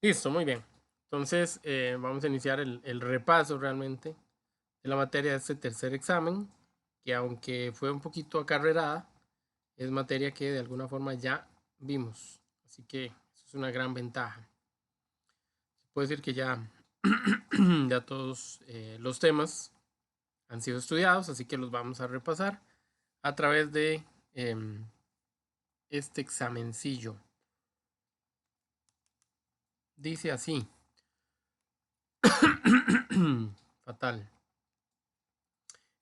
Listo, muy bien. Entonces, vamos a iniciar el repaso realmente de la materia de este tercer examen, que aunque fue un poquito acarrerada, es materia que de alguna forma ya vimos. Así que eso es una gran ventaja. Se puede decir que ya, ya todos los temas han sido estudiados, así que los vamos a repasar a través de este examencillo. Dice así. Fatal.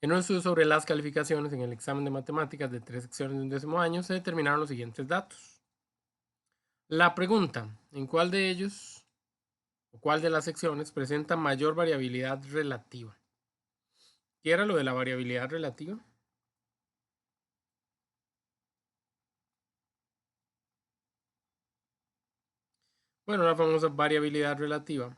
En un estudio sobre las calificaciones en el examen de matemáticas de 3 secciones de un 10º año se determinaron los siguientes datos. La pregunta, ¿en cuál de ellos o cuál de las secciones presenta mayor variabilidad relativa? ¿Qué era lo de la variabilidad relativa? Bueno, la famosa variabilidad relativa.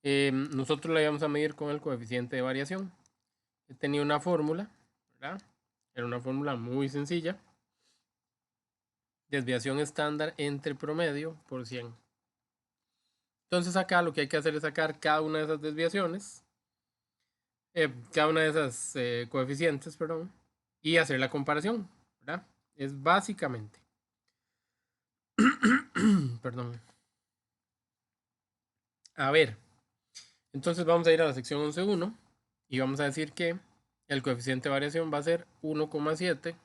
Nosotros la íbamos a medir con el coeficiente de variación. Tenía una fórmula, ¿verdad? Era una fórmula muy sencilla. Desviación estándar entre promedio por 100. Entonces acá lo que hay que hacer es sacar cada una de esas desviaciones, cada una de esas coeficientes, perdón, y hacer la comparación, ¿verdad? Es básicamente, perdón. A ver, entonces vamos a ir a la sección 11.1 y vamos a decir que el coeficiente de variación va a ser 1,7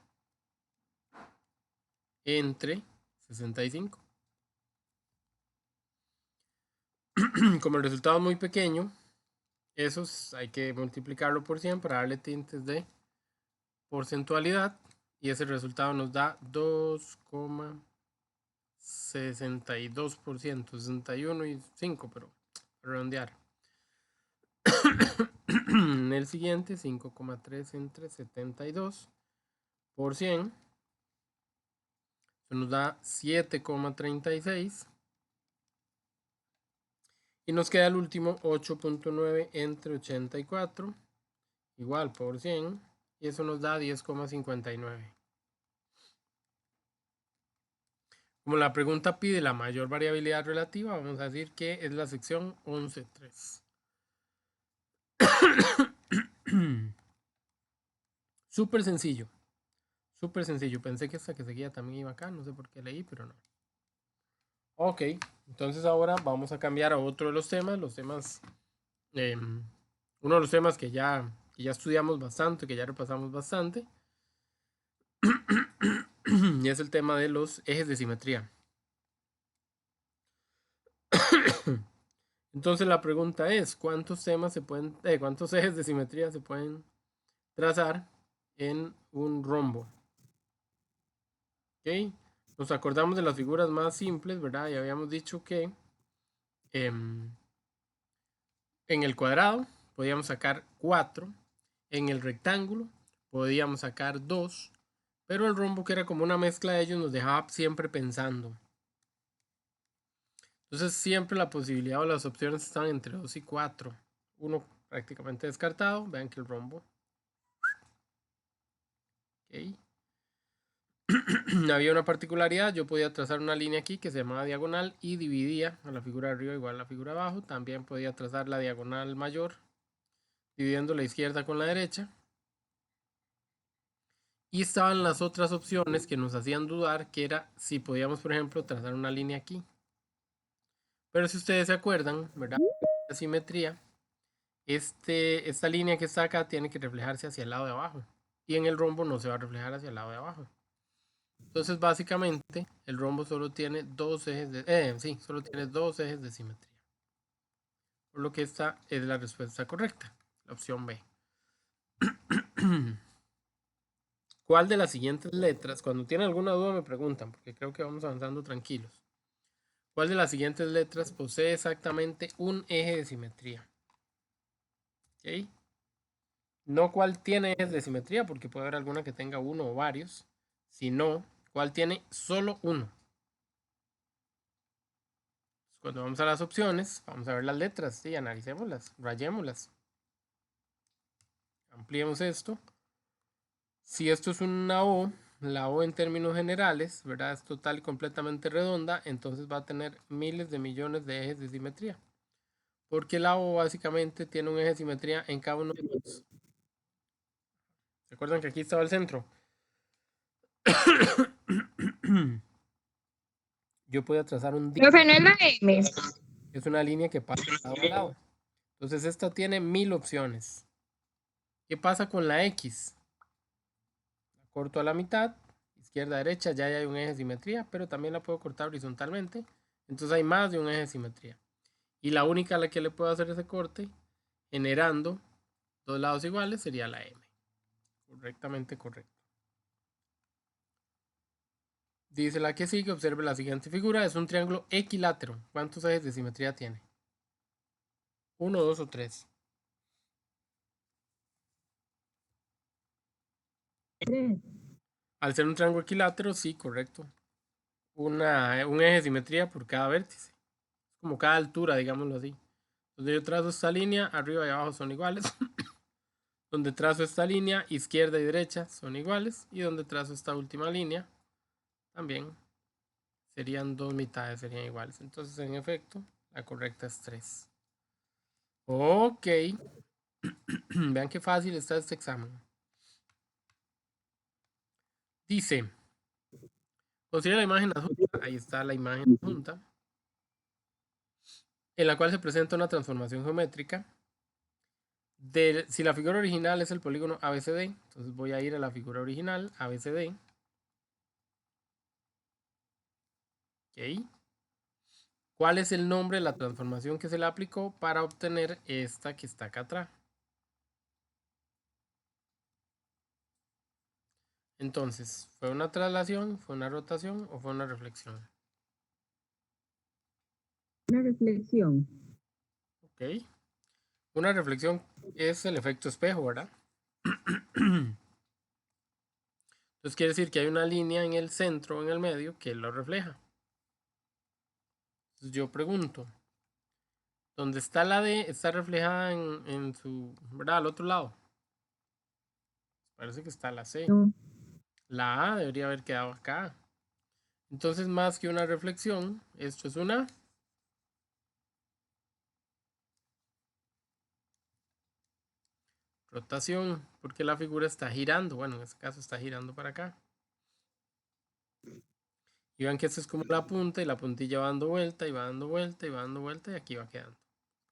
entre 65. Como el resultado es muy pequeño, esos hay que multiplicarlo por 100 para darle tintes de porcentualidad y ese resultado nos da 2,62%, 61,5, pero redondear. En el siguiente, 5,3 entre 72 por 100, eso nos da 7,36. Y nos queda el último, 8,9 entre 84, igual por 100, y eso nos da 10,59. Como la pregunta pide la mayor variabilidad relativa, vamos a decir que es la sección 11.3. Súper sencillo. Súper sencillo. Pensé que esta que seguía también iba acá. No sé por qué leí, pero no. Ok. Entonces ahora vamos a cambiar a otro de los temas. Los temas. Uno de los temas que ya estudiamos bastante, que ya repasamos bastante. Y es el tema de los ejes de simetría. Entonces la pregunta es, ¿cuántos ejes de simetría se pueden trazar en un rombo? ¿Ok? Nos acordamos de las figuras más simples, ¿verdad? Y habíamos dicho que en el cuadrado podíamos sacar 4, en el rectángulo podíamos sacar 2, pero el rombo, que era como una mezcla de ellos, nos dejaba siempre pensando. Entonces siempre la posibilidad o las opciones están entre 2 y 4. Uno prácticamente descartado. Vean que el rombo. Okay. Había una particularidad, yo podía trazar una línea aquí que se llamaba diagonal y dividía a la figura de arriba igual a la figura de abajo. También podía trazar la diagonal mayor, dividiendo la izquierda con la derecha. Y estaban las otras opciones que nos hacían dudar, que era si podíamos, por ejemplo, trazar una línea aquí. Pero si ustedes se acuerdan, ¿verdad? La simetría, esta línea que está acá tiene que reflejarse hacia el lado de abajo. Y en el rombo no se va a reflejar hacia el lado de abajo. Entonces, básicamente, el rombo solo tiene dos ejes solo tiene dos ejes de simetría. Por lo que esta es la respuesta correcta, la opción B. ¿Cuál de las siguientes letras? Cuando tienen alguna duda me preguntan, porque creo que vamos avanzando tranquilos. ¿Cuál de las siguientes letras posee exactamente un eje de simetría? ¿Okay? No cuál tiene ejes de simetría, porque puede haber alguna que tenga uno o varios, sino cuál tiene solo uno. Cuando vamos a las opciones, vamos a ver las letras, sí, analicémoslas, rayémoslas. Ampliemos esto. Si esto es una O, la O en términos generales, ¿verdad? Es total y completamente redonda, entonces va a tener miles de millones de ejes de simetría. Porque la O básicamente tiene un eje de simetría en cada uno de los. ¿Se acuerdan que aquí estaba el centro? Yo puedo trazar un día. Profe, no es la M. Es una línea que pasa de lado a lado. Entonces esta tiene 1000 opciones. ¿Qué pasa con la X? La corto a la mitad, izquierda, derecha, ya hay un eje de simetría, pero también la puedo cortar horizontalmente. Entonces hay más de un eje de simetría. Y la única a la que le puedo hacer ese corte, generando dos lados iguales, sería la M. Correctamente correcto. Dice la que sigue, observe la siguiente figura, es un triángulo equilátero. ¿Cuántos ejes de simetría tiene? ¿Uno, dos o tres? Tres. Al ser un triángulo equilátero, sí, correcto. Un eje de simetría por cada vértice. Como cada altura, digámoslo así. Donde yo trazo esta línea, arriba y abajo son iguales. Donde trazo esta línea, izquierda y derecha son iguales. Y donde trazo esta última línea, también serían dos mitades, serían iguales. Entonces, en efecto, la correcta es 3. Ok. Vean qué fácil está este examen. Dice, considera la imagen adjunta. Ahí está la imagen adjunta. En la cual se presenta una transformación geométrica. Si la figura original es el polígono ABCD, entonces voy a ir a la figura original, ABCD. Ok. ¿Cuál es el nombre de la transformación que se le aplicó para obtener esta que está acá atrás? Entonces, ¿fue una traslación, fue una rotación o fue una reflexión? Una reflexión. Ok. Una reflexión es el efecto espejo, ¿verdad? Entonces quiere decir que hay una línea en el centro, en el medio, que lo refleja. Entonces yo pregunto, ¿dónde está la D? Está reflejada en su, ¿verdad? Al otro lado. Parece que está la C. No. La A debería haber quedado acá. Entonces, más que una reflexión, esto es una rotación, porque la figura está girando. Bueno, en este caso está girando para acá. Y vean que esto es como la punta y la puntilla va dando vuelta y va dando vuelta y va dando vuelta y aquí va quedando.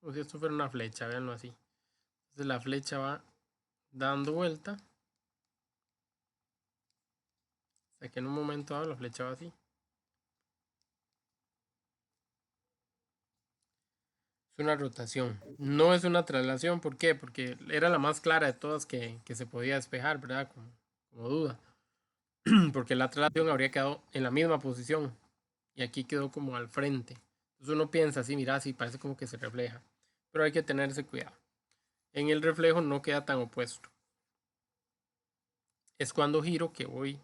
Como si esto fuera una flecha, véanlo así. Entonces la flecha va dando vuelta hasta que en un momento dado la flecha va así. Es una rotación. No es una traslación. ¿Por qué? Porque era la más clara de todas que se podía despejar, ¿verdad? Como duda. Porque la traslación habría quedado en la misma posición. Y aquí quedó como al frente. Entonces uno piensa así, mira, sí, parece como que se refleja. Pero hay que tener ese cuidado. En el reflejo no queda tan opuesto. Es cuando giro que voy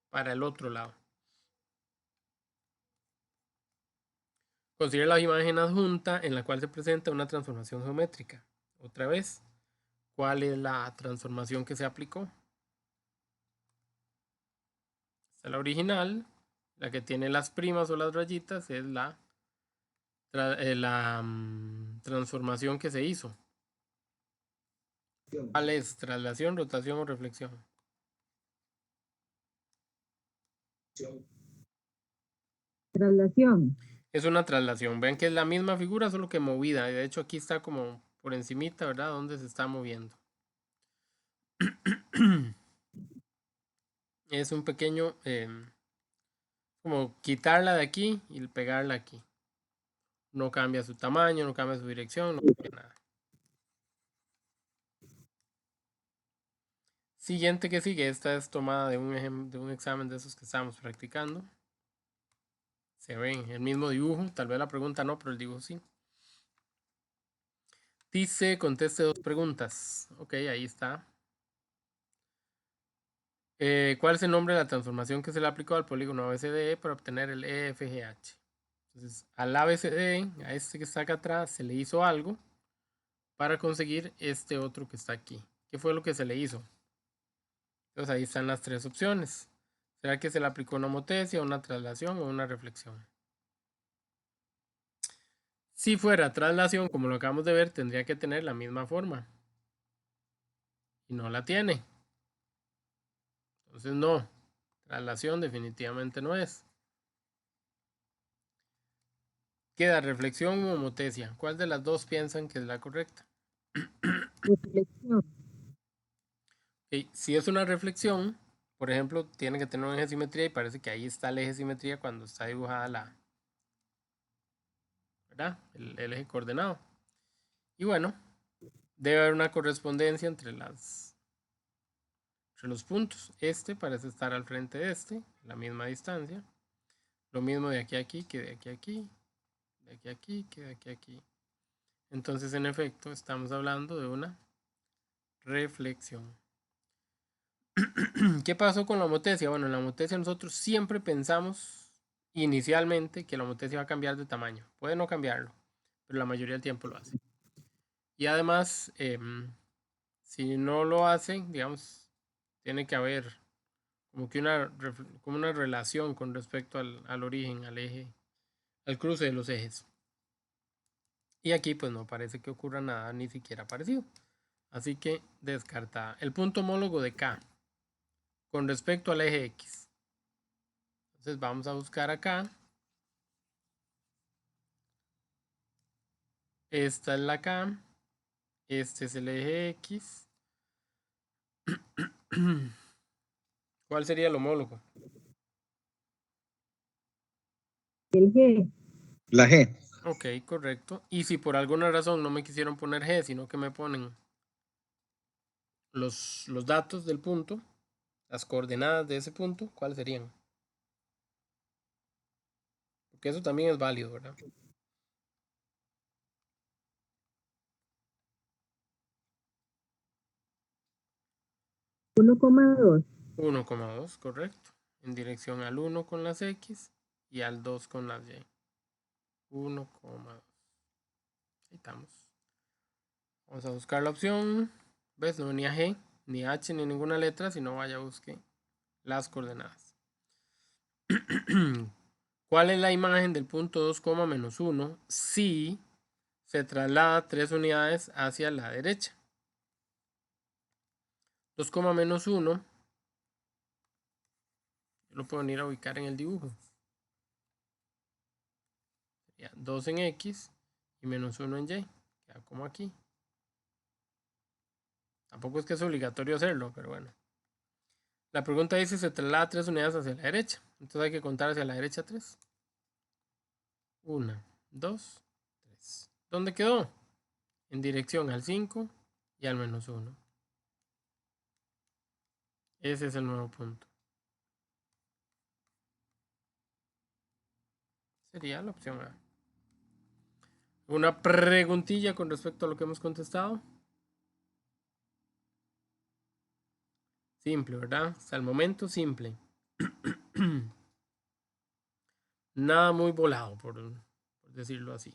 para el otro lado. Considera la imagen adjunta en la cual se presenta una transformación geométrica. Otra vez, ¿cuál es la transformación que se aplicó? Esta es la original. La que tiene las primas o las rayitas es la transformación que se hizo. ¿Cuál es? ¿Traslación, rotación o reflexión? Traslación. Es una traslación. Vean que es la misma figura, solo que movida. De hecho, aquí está como por encimita, ¿verdad? Donde se está moviendo. Es un pequeño, como quitarla de aquí y pegarla aquí. No cambia su tamaño, no cambia su dirección, no cambia nada. Siguiente que sigue, esta es tomada de un examen de esos que estamos practicando. Se ven el mismo dibujo, tal vez la pregunta no, pero el dibujo sí. Dice, conteste dos preguntas. Ok, ahí está. ¿Cuál es el nombre de la transformación que se le aplicó al polígono ABCDE para obtener el EFGH? Entonces, al ABCD, a este que está acá atrás, se le hizo algo para conseguir este otro que está aquí. ¿Qué fue lo que se le hizo? Entonces ahí están las tres opciones. ¿Será que se le aplicó una homotesia, una traslación o una reflexión? Si fuera traslación, como lo acabamos de ver, tendría que tener la misma forma. Y no la tiene. Entonces no. Traslación definitivamente no es. Queda reflexión u homotesia. ¿Cuál de las dos piensan que es la correcta? Reflexión. Si es una reflexión, por ejemplo, tiene que tener un eje de simetría y parece que ahí está el eje de simetría cuando está dibujada ¿verdad? El eje coordenado. Y bueno, debe haber una correspondencia entre los puntos. Este parece estar al frente de este, la misma distancia. Lo mismo de aquí a aquí que de aquí a aquí, de aquí a aquí que de aquí a aquí. Entonces, en efecto, estamos hablando de una reflexión. ¿Qué pasó con la homotesia? Bueno, en la homotesia nosotros siempre pensamos inicialmente que la homotesia va a cambiar de tamaño. Puede no cambiarlo, pero la mayoría del tiempo lo hace. Y además, si no lo hace, digamos, tiene que haber como que una relación con respecto al origen, al eje, al cruce de los ejes. Y aquí pues no parece que ocurra nada ni siquiera parecido. Así que descartada. El punto homólogo de K con respecto al eje X. Entonces vamos a buscar acá. Esta es la K. Este es el eje X. ¿Cuál sería el homólogo? El G. La G. Ok, correcto. Y si por alguna razón no me quisieron poner G, sino que me ponen los datos del punto, las coordenadas de ese punto, ¿cuáles serían? Porque eso también es válido, ¿verdad? 1,2. 1,2, correcto. En dirección al 1 con las X y al 2 con las Y. 1,2. Ahí estamos. Vamos a buscar la opción. ¿Ves? No venía G, ni H, ni ninguna letra, sino vaya a busque las coordenadas. ¿Cuál es la imagen del punto 2, menos 1 si se traslada 3 unidades hacia la derecha? 2, menos 1 lo puedo ir a ubicar en el dibujo. Sería 2 en X y menos 1 en Y. Queda como aquí. Tampoco es que es obligatorio hacerlo, pero bueno. La pregunta dice se traslada 3 unidades hacia la derecha. Entonces hay que contar hacia la derecha 3. 1, 2, 3. ¿Dónde quedó? En dirección al 5 y al menos 1. Ese es el nuevo punto. Sería la opción A. Una preguntilla con respecto a lo que hemos contestado. Simple, ¿verdad? Hasta el momento simple. Nada muy volado, por decirlo así.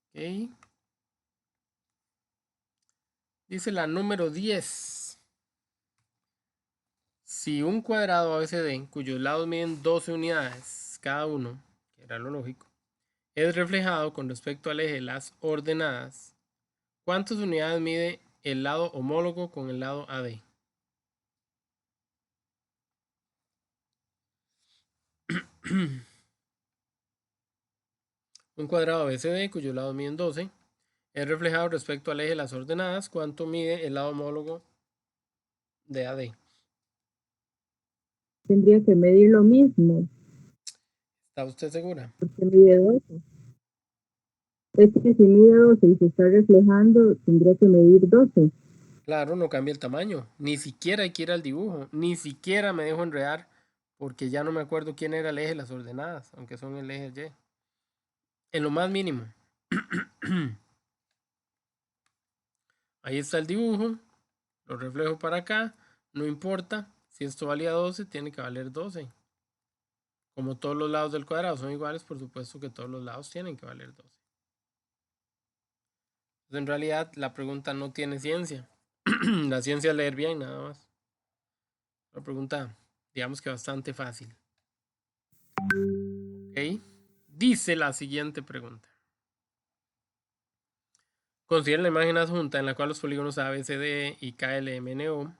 Ok. Dice la número 10. Si un cuadrado ABCD, cuyos lados miden 12 unidades cada uno, que era lo lógico, es reflejado con respecto al eje de las ordenadas, ¿cuántas unidades mide el lado homólogo con el lado AD? Un cuadrado ABCD, cuyos lados miden 12, es reflejado respecto al eje de las ordenadas, ¿cuánto mide el lado homólogo de AD? Tendría que medir lo mismo, ¿Está usted segura? porque mide 12. Es que si mide 12 y se está reflejando, tendría que medir 12. Claro, no cambia el tamaño. Ni siquiera hay que ir al dibujo. Ni siquiera me dejo enredar porque ya no me acuerdo quién era el eje de las ordenadas, aunque son el eje Y. En lo más mínimo. Ahí está el dibujo. Lo reflejo para acá. No importa. Si esto valía 12, tiene que valer 12. Como todos los lados del cuadrado son iguales, por supuesto que todos los lados tienen que valer 12. Entonces, en realidad la pregunta no tiene ciencia. La ciencia es leer bien, nada más. Una pregunta, digamos que bastante fácil. ¿Ok? Dice la siguiente pregunta. Considera la imagen adjunta en la cual los polígonos ABCD y KLMNO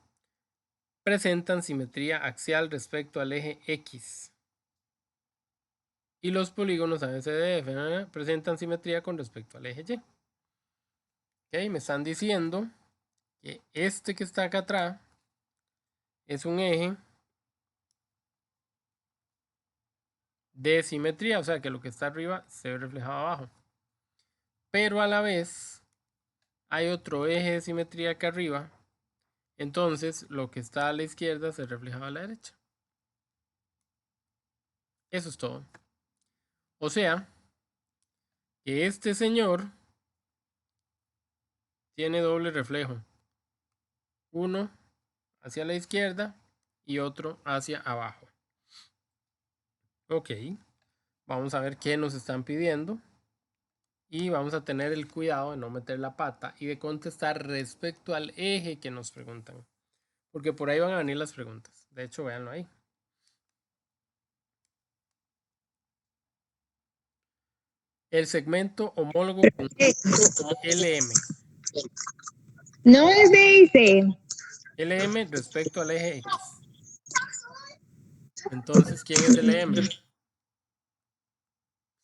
presentan simetría axial respecto al eje X. Y los polígonos ABCDF presentan simetría con respecto al eje Y. ¿Ok? Me están diciendo que este que está acá atrás es un eje de simetría, o sea que lo que está arriba se ve reflejado abajo. Pero a la vez hay otro eje de simetría acá arriba, entonces lo que está a la izquierda se refleja a la derecha. Eso es todo. O sea que este señor tiene doble reflejo. Uno hacia la izquierda y otro hacia abajo. Ok, vamos a ver qué nos están pidiendo. Y vamos a tener el cuidado de no meter la pata y de contestar respecto al eje que nos preguntan. Porque por ahí van a venir las preguntas. De hecho, véanlo ahí. El segmento homólogo con LM. No es dice. LM respecto al eje X. Entonces, ¿quién es LM?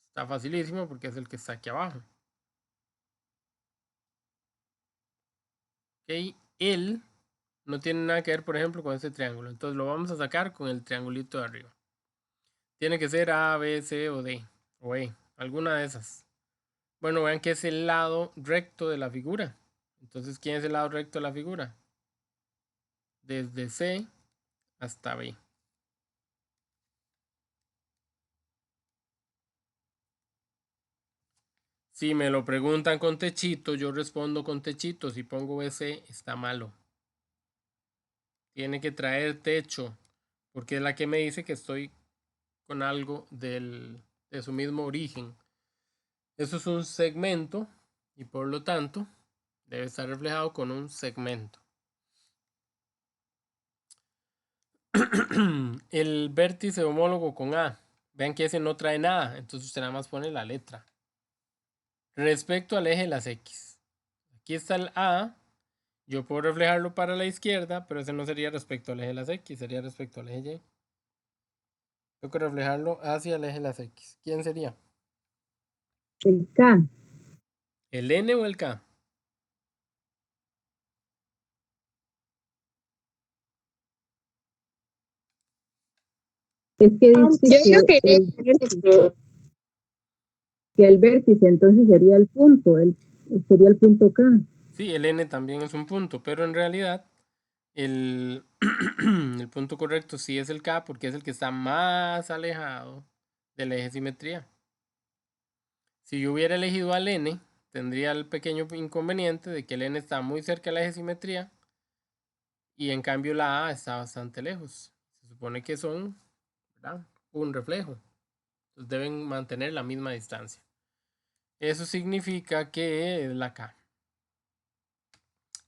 Está facilísimo porque es el que está aquí abajo. Ok, él no tiene nada que ver, por ejemplo, con este triángulo. Entonces lo vamos a sacar con el triangulito de arriba. Tiene que ser A, B, C o D. O E. Alguna de esas. Bueno, vean que es el lado recto de la figura. Entonces, ¿quién es el lado recto de la figura? Desde C hasta B. Si me lo preguntan con techito, yo respondo con techito. Si pongo BC, está malo. Tiene que traer techo, porque es la que me dice que estoy con algo de su mismo origen. Eso es un segmento y por lo tanto debe estar reflejado con un segmento. El vértice homólogo con A. Vean que ese no trae nada, entonces usted nada más pone la letra. Respecto al eje de las X. Aquí está el A. Yo puedo reflejarlo para la izquierda, pero ese no sería respecto al eje de las X, sería respecto al eje Y. Tengo que reflejarlo hacia el eje de las X. ¿Quién sería? El K. ¿El N o el K? Es que Yo dice digo que que el vértice entonces sería el punto, sería el punto K. Sí, el N también es un punto, pero en realidad el, el punto correcto sí es el K porque es el que está más alejado del eje de simetría. Si yo hubiera elegido al N, tendría el pequeño inconveniente de que el N está muy cerca del eje de simetría y en cambio la A está bastante lejos. Se supone que son, ¿verdad?, un reflejo. Entonces deben mantener la misma distancia. Eso significa que es la K.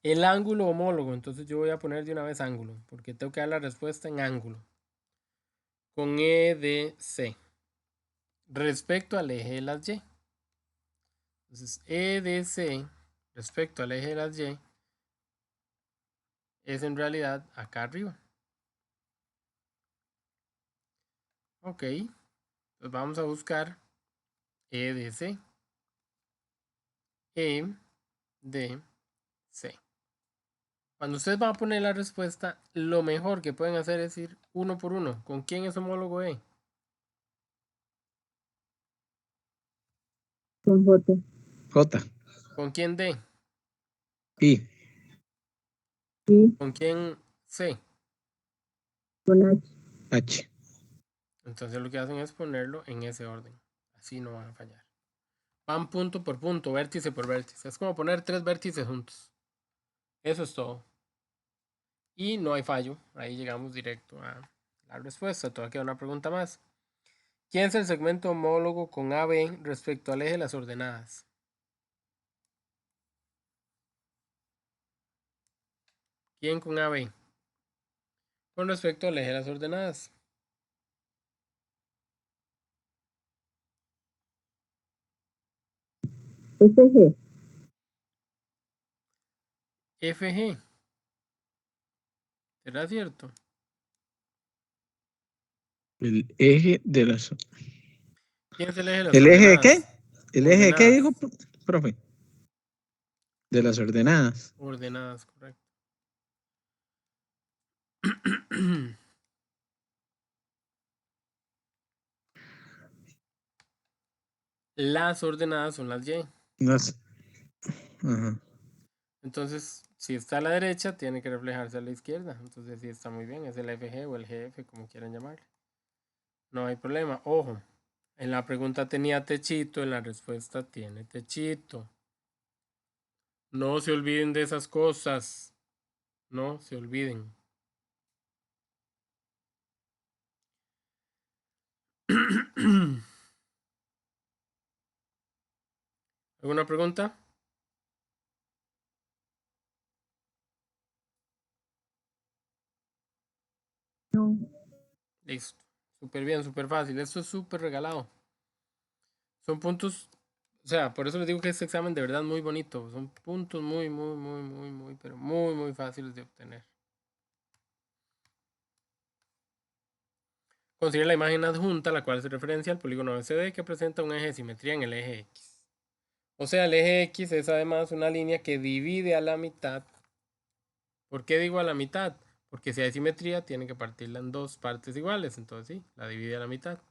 El ángulo homólogo, entonces yo voy a poner de una vez ángulo, porque tengo que dar la respuesta en ángulo. Con EDC. Respecto al eje de las Y. Entonces EDC respecto al eje de las Y es en realidad acá arriba. Ok, pues vamos a buscar EDC. EDC. Cuando ustedes van a poner la respuesta, lo mejor que pueden hacer es ir uno por uno. ¿Con quién es homólogo E? Con J. J. ¿Con quién D? I. I. ¿Con quién C? Con H. H. Entonces lo que hacen es ponerlo en ese orden. Así no van a fallar. Van punto por punto, vértice por vértice. Es como poner 3 vértices juntos. Eso es todo. Y no hay fallo. Ahí llegamos directo a la respuesta. Todavía queda una pregunta más. ¿Quién es el segmento homólogo con AB respecto al eje de las ordenadas? ¿Quién con AB? Con respecto al eje de las ordenadas. FG. FG. ¿Será cierto? El eje de las... ¿Quién es el eje de las ¿El eje de qué? ordenadas? ¿El eje de qué Ordenadas. dijo, profe? De las ordenadas. Ordenadas, correcto. Las ordenadas son las Y. Las... Ajá. Entonces, si está a la derecha, tiene que reflejarse a la izquierda. Entonces, sí está muy bien. Es el FG o el GF, como quieran llamarle. No hay problema. Ojo, en la pregunta tenía techito, en la respuesta tiene techito. No se olviden de esas cosas. No se olviden. ¿Alguna pregunta? No. Listo. Súper bien, súper fácil. Esto es súper regalado. Son puntos, o sea, por eso les digo que este examen de verdad muy bonito. Son puntos muy, pero muy fáciles de obtener. Considere la imagen adjunta, la cual hace referencia al polígono ABCD que presenta un eje de simetría en el eje X. O sea, el eje X es además una línea que divide a la mitad. ¿Por qué digo a la mitad? Porque si hay simetría, tiene que partirla en dos partes iguales. Entonces sí, la divide a la mitad.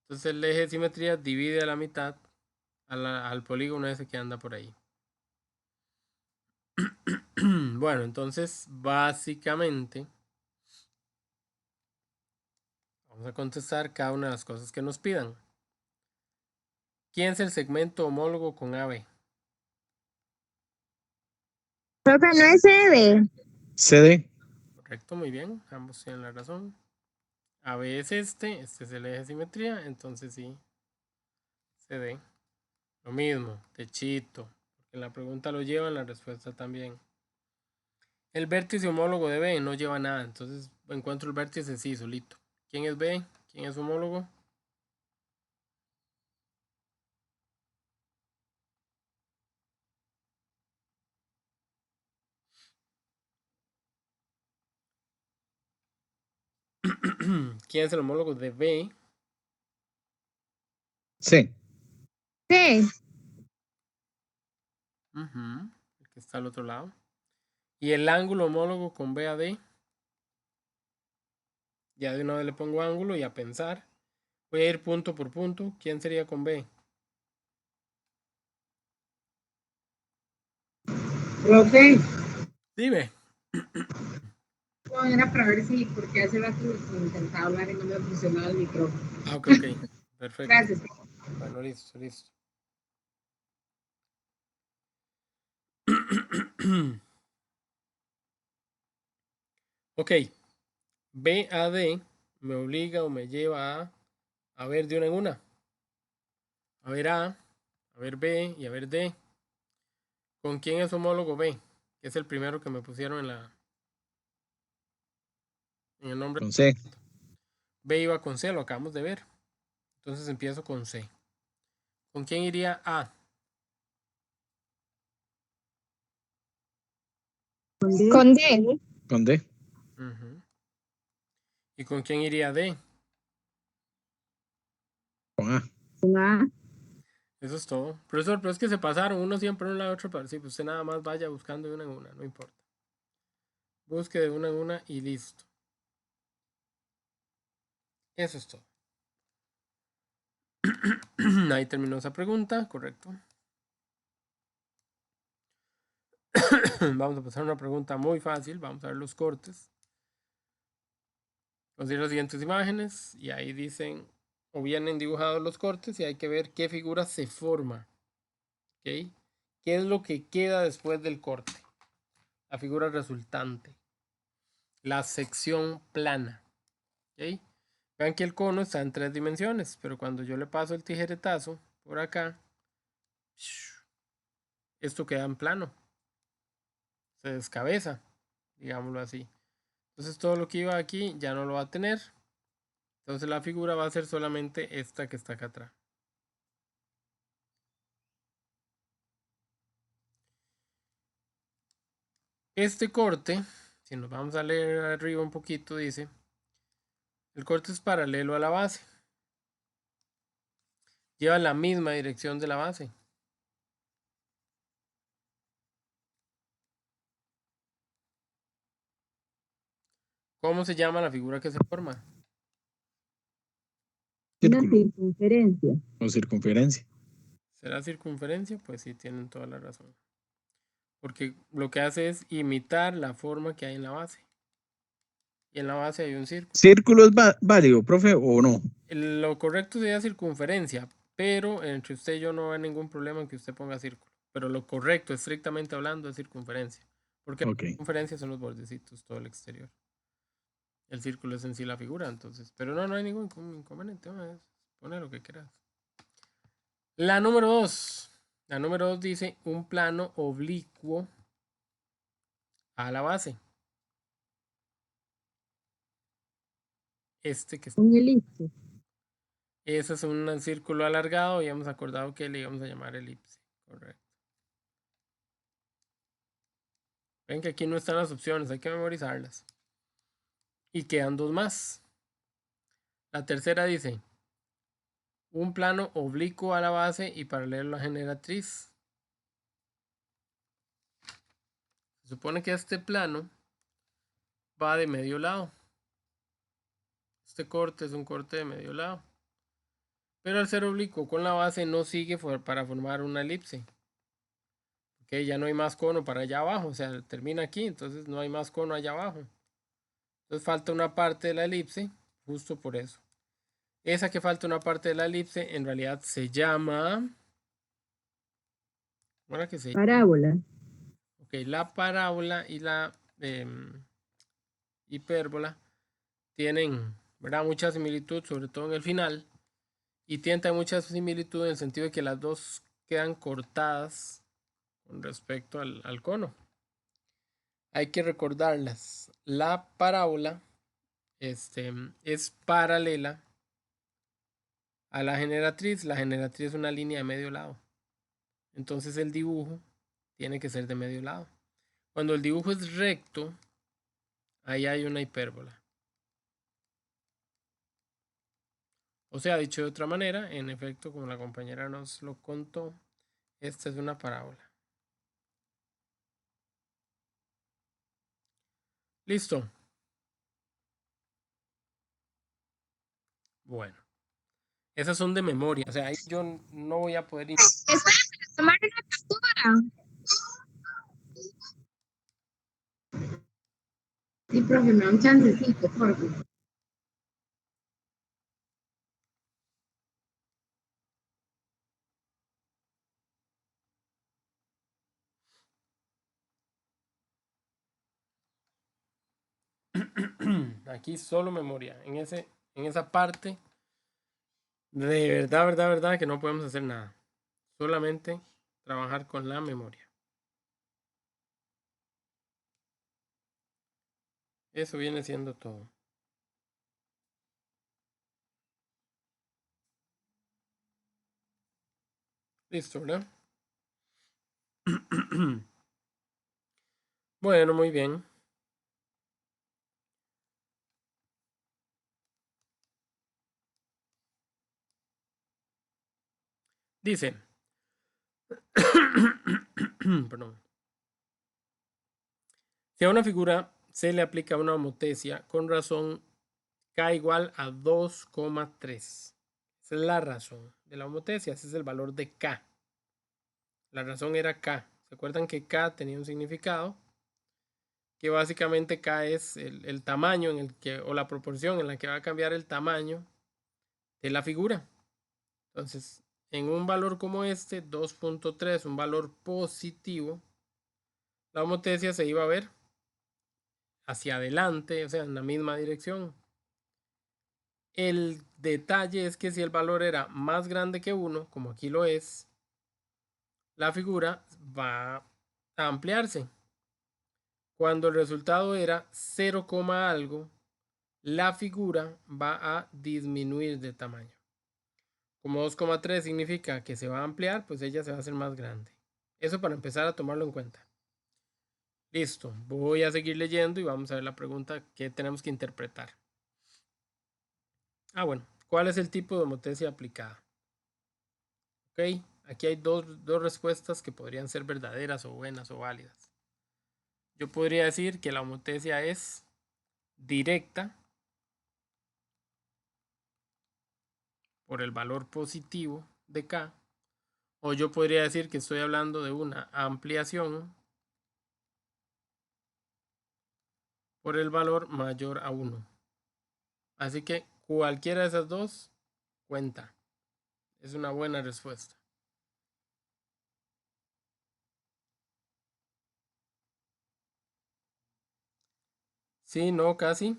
Entonces el eje de simetría divide a la mitad al polígono ese que anda por ahí. Bueno, entonces básicamente vamos a contestar cada una de las cosas que nos pidan. ¿Quién es el segmento homólogo con AB? Profe, no es CD. CD. Correcto, muy bien. Ambos tienen la razón. AB es este es el eje de simetría, entonces sí, CD. Lo mismo, techito, porque en la pregunta lo lleva, en la respuesta también. El vértice homólogo de B no lleva nada, entonces encuentro el vértice sí, solito. ¿Quién es B? ¿Quién es homólogo? ¿Quién es el homólogo de B? C. Sí. El que está al otro lado. Y el ángulo homólogo con BAD. Ya de una vez le pongo ángulo y a pensar. Voy a ir punto por punto. ¿Quién sería con B? Profe, Dime. no, era para ver si, porque hace rato intentaba hablar y no me funcionaba el micrófono. Ah, ok. Perfecto. Gracias. Bueno, listo. Ok. BAD me obliga o me lleva a ver de una en una. A ver A, a ver B y a ver D. ¿Con quién es homólogo B? Que es el primero que me pusieron en el nombre. Con C. B iba con C, lo acabamos de ver. Entonces empiezo con C. ¿Con quién iría A? Con D. Con D. Ujú. ¿Y con quién iría D? Con A. Con A. Eso es todo. Profesor, pero es que se pasaron uno siempre en un lado, otro para sí. Pues usted nada más vaya buscando de una en una, no importa. Busque de una en una y listo. Eso es todo. Ahí terminó esa pregunta, correcto. Vamos a pasar a una pregunta muy fácil. Vamos a ver los cortes. Considera las siguientes imágenes y ahí dicen o vienen dibujados los cortes y hay que ver qué figura se forma. ¿Ok? ¿Qué es lo que queda después del corte? La figura resultante. La sección plana. ¿Ok? Vean que el cono está en 3 dimensiones, pero cuando yo le paso el tijeretazo por acá, esto queda en plano. Se descabeza. digámoslo así. Entonces todo lo que iba aquí ya no lo va a tener. Entonces la figura va a ser solamente esta que está acá atrás. Este corte, si nos vamos a leer arriba un poquito, dice, el corte es paralelo a la base. Lleva la misma dirección de la base. ¿Cómo se llama la figura que se forma? Una Círculo circunferencia. o circunferencia. ¿Será circunferencia? Pues sí, tienen toda la razón. Porque lo que hace es imitar la forma que hay en la base. Y en la base hay un círculo. ¿Círculo es válido, profe, o no? Lo correcto sería circunferencia, pero entre usted y yo no hay ningún problema en que usted ponga círculo. Pero lo correcto, estrictamente hablando, es circunferencia. Porque la Ok. circunferencia son los bordecitos, todo el exterior. El círculo es en sí la figura, entonces. Pero no hay ningún inconveniente. Pone lo que quieras. La número 2. La número 2 dice un plano oblicuo a la base. Este que está. Un elipse. Ese es un círculo alargado y hemos acordado que le íbamos a llamar elipse. Correcto. Ven que aquí no están las opciones, hay que memorizarlas. Y quedan dos más. La tercera dice un plano oblicuo a la base y paralelo a la generatriz. Se supone que este plano va de medio lado. Este corte es un corte de medio lado. Pero al ser oblicuo con la base no sigue para formar una elipse. Ok, ya no hay más cono para allá abajo. O sea, termina aquí, entonces no hay más cono allá abajo. Entonces falta una parte de la elipse, justo por eso. Esa que falta una parte de la elipse en realidad se llama... ¿Cómo que se llama? Parábola. Ok, la parábola y la hipérbola tienen, ¿verdad?, mucha similitud, sobre todo en el final. Y tienen también mucha similitud en el sentido de que las dos quedan cortadas con respecto al cono. Hay que recordarlas. La parábola es paralela a la generatriz. La generatriz es una línea de medio lado. Entonces el dibujo tiene que ser de medio lado. Cuando el dibujo es recto, ahí hay una hipérbola. O sea, dicho de otra manera, en efecto, como la compañera nos lo contó, esta es una parábola. Listo. Bueno, esas son de memoria. O sea, ahí yo no voy a poder... Tomar una captura. Sí, profe, me da un chancecito, por favor. Aquí solo memoria. En esa parte, de verdad, verdad, verdad, que no podemos hacer nada. Solamente trabajar con la memoria. Eso viene siendo todo. Listo, ¿verdad? Bueno, muy bien. Dice, perdón. Si a una figura se le aplica una homotesia, con razón K igual a 2,3. Esa es la razón de la homotesia, ese es el valor de K. La razón era K. ¿Se acuerdan que K tenía un significado? Que básicamente K es el tamaño en el que, o la proporción en la que va a cambiar el tamaño de la figura. Entonces, en un valor como este, 2,3, un valor positivo, la homotesia se iba a ver hacia adelante, o sea, en la misma dirección. El detalle es que si el valor era más grande que 1, como aquí lo es, la figura va a ampliarse. Cuando el resultado era 0, algo, la figura va a disminuir de tamaño. Como 2,3 significa que se va a ampliar, pues ella se va a hacer más grande. Eso para empezar a tomarlo en cuenta. Listo, voy a seguir leyendo y vamos a ver la pregunta que tenemos que interpretar. Bueno, ¿cuál es el tipo de homotesia aplicada? Ok, aquí hay dos respuestas que podrían ser verdaderas o buenas o válidas. Yo podría decir que la homotesia es directa por el valor positivo de K, o yo podría decir que estoy hablando de una ampliación por el valor mayor a 1. Así que cualquiera de esas dos cuenta. Es una buena respuesta. Sí, no, casi.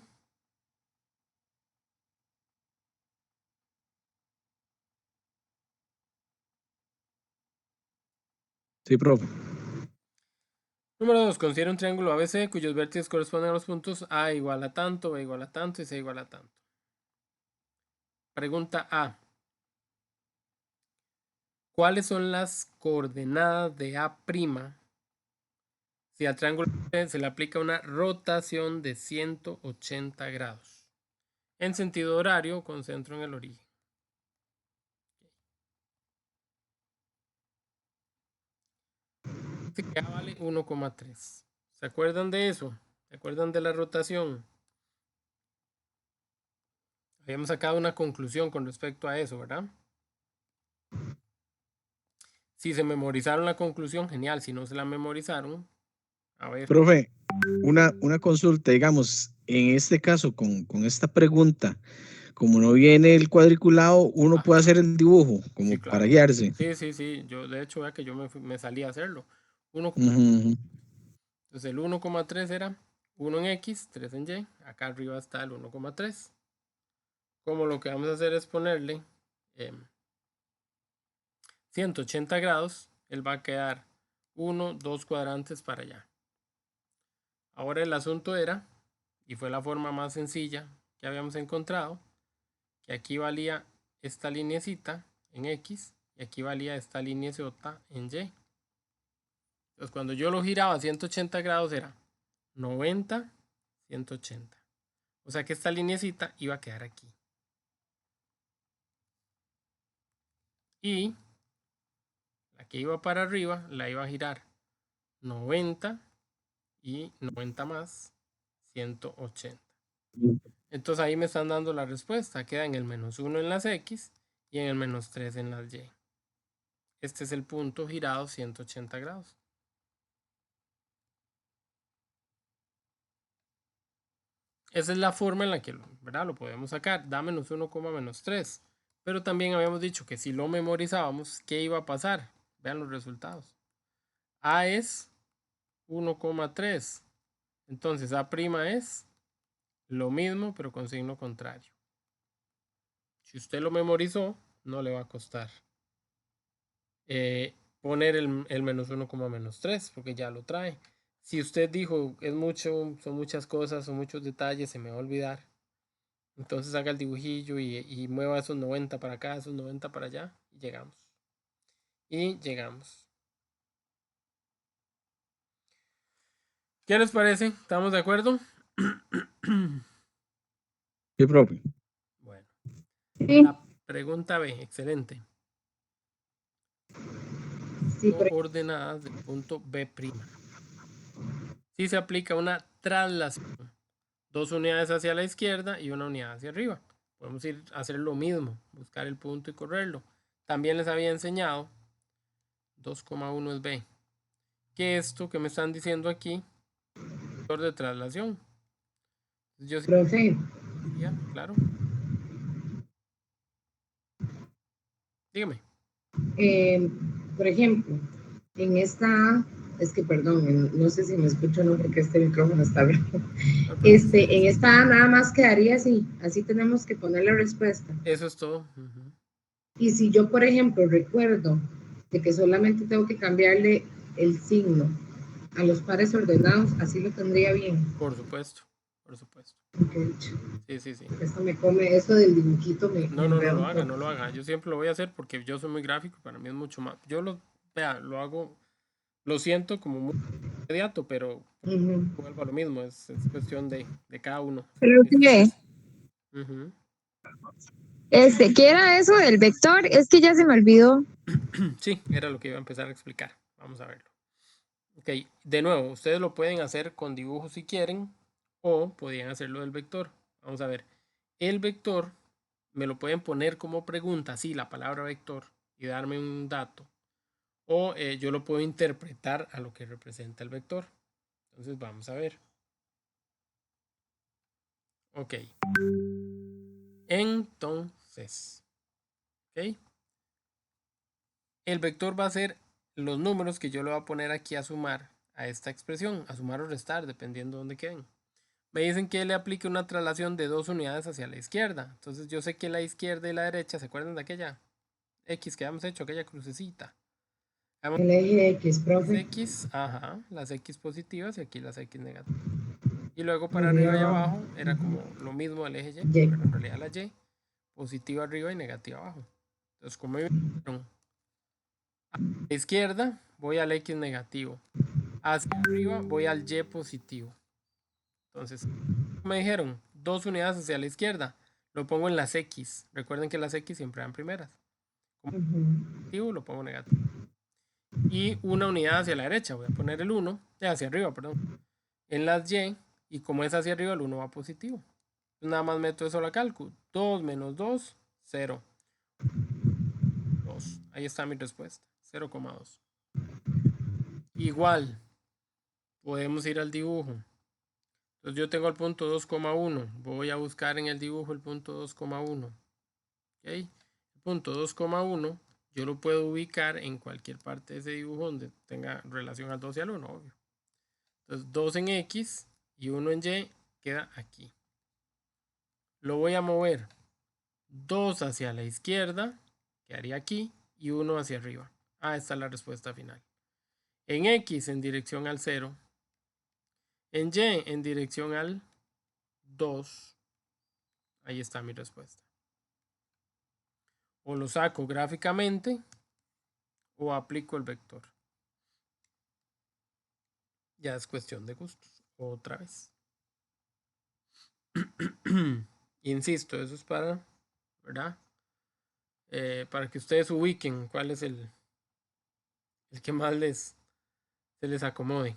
Sí, profe. Número 2. Considera un triángulo ABC cuyos vértices corresponden a los puntos A igual a tanto, B igual a tanto y C igual a tanto. Pregunta A. ¿Cuáles son las coordenadas de A' si al triángulo se le aplica una rotación de 180 grados? En sentido horario, con centro en el origen. Este que A vale 1,3. ¿Se acuerdan de eso? ¿Se acuerdan de la rotación? Habíamos sacado una conclusión con respecto a eso, ¿verdad? Si se memorizaron la conclusión, genial. Si no se la memorizaron, a ver. Profe, una consulta, digamos, en este caso, con esta pregunta, como no viene el cuadriculado, uno puede hacer el dibujo, como Sí, para claro. guiarse. Sí. Yo, de hecho, vea que yo me salí a hacerlo. Ujú. Entonces, el 1,3 era 1 en X, 3 en Y. Acá arriba está el 1,3. Como lo que vamos a hacer es ponerle 180 grados, él va a quedar 1, 2 cuadrantes para allá. Ahora el asunto era, y fue la forma más sencilla que habíamos encontrado, que aquí valía esta lineecita en X y aquí valía esta lineecita en Y. Entonces cuando yo lo giraba a 180 grados era 90, 180. O sea que esta lineecita iba a quedar aquí. Y la que iba para arriba la iba a girar 90 y 90 más 180. Entonces ahí me están dando la respuesta. Queda en el menos 1 en las X y en el menos 3 en las Y. Este es el punto girado 180 grados. Esa es la forma en la que lo podemos sacar. Da menos 1, menos 3. Pero también habíamos dicho que si lo memorizábamos, ¿qué iba a pasar? Vean los resultados. A es 1,3. Entonces A' es lo mismo, pero con signo contrario. Si usted lo memorizó, no le va a costar poner el menos 1, menos 3, porque ya lo trae. Si usted dijo, es mucho, son muchas cosas, son muchos detalles, se me va a olvidar. Entonces haga el dibujillo y mueva esos 90 para acá, esos 90 para allá, y llegamos. Y llegamos. ¿Qué les parece? ¿Estamos de acuerdo? Sí, profe. Bueno. Sí, La pregunta B, excelente. sí, Coordenadas del punto B'. Si se aplica una traslación, 2 unidades hacia la izquierda y una unidad hacia arriba. Podemos ir a hacer lo mismo, buscar el punto y correrlo. También les había enseñado 2,1 es B. Que esto que me están diciendo aquí, vector de traslación. Yo sí, profe, claro. Dígame. por ejemplo, en esta, es que perdón, no sé si me escucho o no porque este micrófono está hablando. No, pero sí se le En escucha. esta nada más quedaría así, así tenemos que poner la respuesta. Eso es todo. Uh-huh. Y si yo, por ejemplo, recuerdo de que solamente tengo que cambiarle el signo a los pares ordenados, así lo tendría bien. Por supuesto, por supuesto. Okay. Sí. Esto me come, eso del dibujito me No enreda lo un haga, poco. no lo haga. Yo siempre lo voy a hacer porque yo soy muy gráfico, para mí es mucho más. Vea, lo hago, lo siento como muy inmediato, pero vuelvo a lo mismo, es cuestión de cada uno. Pero ¿qué? Ujú. ¿Qué era eso del vector? Es que ya se me olvidó. Sí, era lo que iba a empezar a explicar. Vamos a verlo. Ok, de nuevo, ustedes lo pueden hacer con dibujos si quieren, o podrían hacerlo del vector. Vamos a ver. El vector me lo pueden poner como pregunta, sí, la palabra vector, y darme un dato. O yo lo puedo interpretar a lo que representa el vector. Entonces vamos a ver. Ok. Entonces, ok. El vector va a ser los números que yo le voy a poner aquí a sumar a esta expresión, a sumar o restar, dependiendo de dónde queden. Me dicen que le aplique una traslación de 2 unidades hacia la izquierda. Entonces yo sé que la izquierda y la derecha, ¿se acuerdan de aquella X que habíamos hecho, aquella crucecita? El eje X, profe. X, ajá, las X positivas y aquí las X negativas. Y luego para Arriba, arriba y abajo. abajo era como lo mismo del eje Y, Y. pero en realidad la Y, positiva arriba y negativa abajo. Entonces como me dijeron, a la izquierda voy al X negativo, hacia arriba voy al Y positivo. Entonces, me dijeron 2 unidades hacia la izquierda, lo pongo en las X. Recuerden que las X siempre dan primeras. Como negativo lo pongo negativo. Y una unidad hacia la derecha, voy a poner el 1, hacia arriba, perdón. En las Y como es hacia arriba, el 1 va positivo. Nada más meto eso a la cálculo. 2 menos 2, 0. 2. Ahí está mi respuesta. 0,2. Igual, podemos ir al dibujo. Entonces yo tengo el punto 2,1. Voy a buscar en el dibujo el punto 2,1. ¿Okay? El punto 2,1 yo lo puedo ubicar en cualquier parte de ese dibujo donde tenga relación al 2 y al 1, obvio. Entonces 2 en X y 1 en Y queda aquí. Lo voy a mover 2 hacia la izquierda, quedaría aquí, y 1 hacia arriba. Esta es la respuesta final. En X en dirección al 0, en Y en dirección al 2, ahí está mi respuesta. O lo saco gráficamente o aplico el vector. Ya es cuestión de gustos. Otra vez. Insisto, eso es para, ¿verdad? Para que ustedes ubiquen cuál es el que más se les acomode.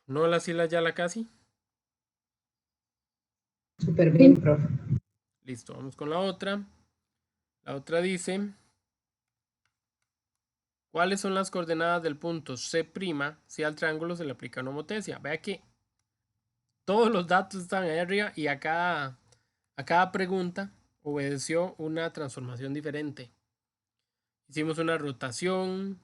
¿No la sila ya la casi? Súper bien, profe. Listo, vamos con la otra. La otra dice, ¿cuáles son las coordenadas del punto C' si al triángulo se le aplica una homotesia? Vea que todos los datos están ahí arriba y a cada pregunta obedeció una transformación diferente. Hicimos una rotación,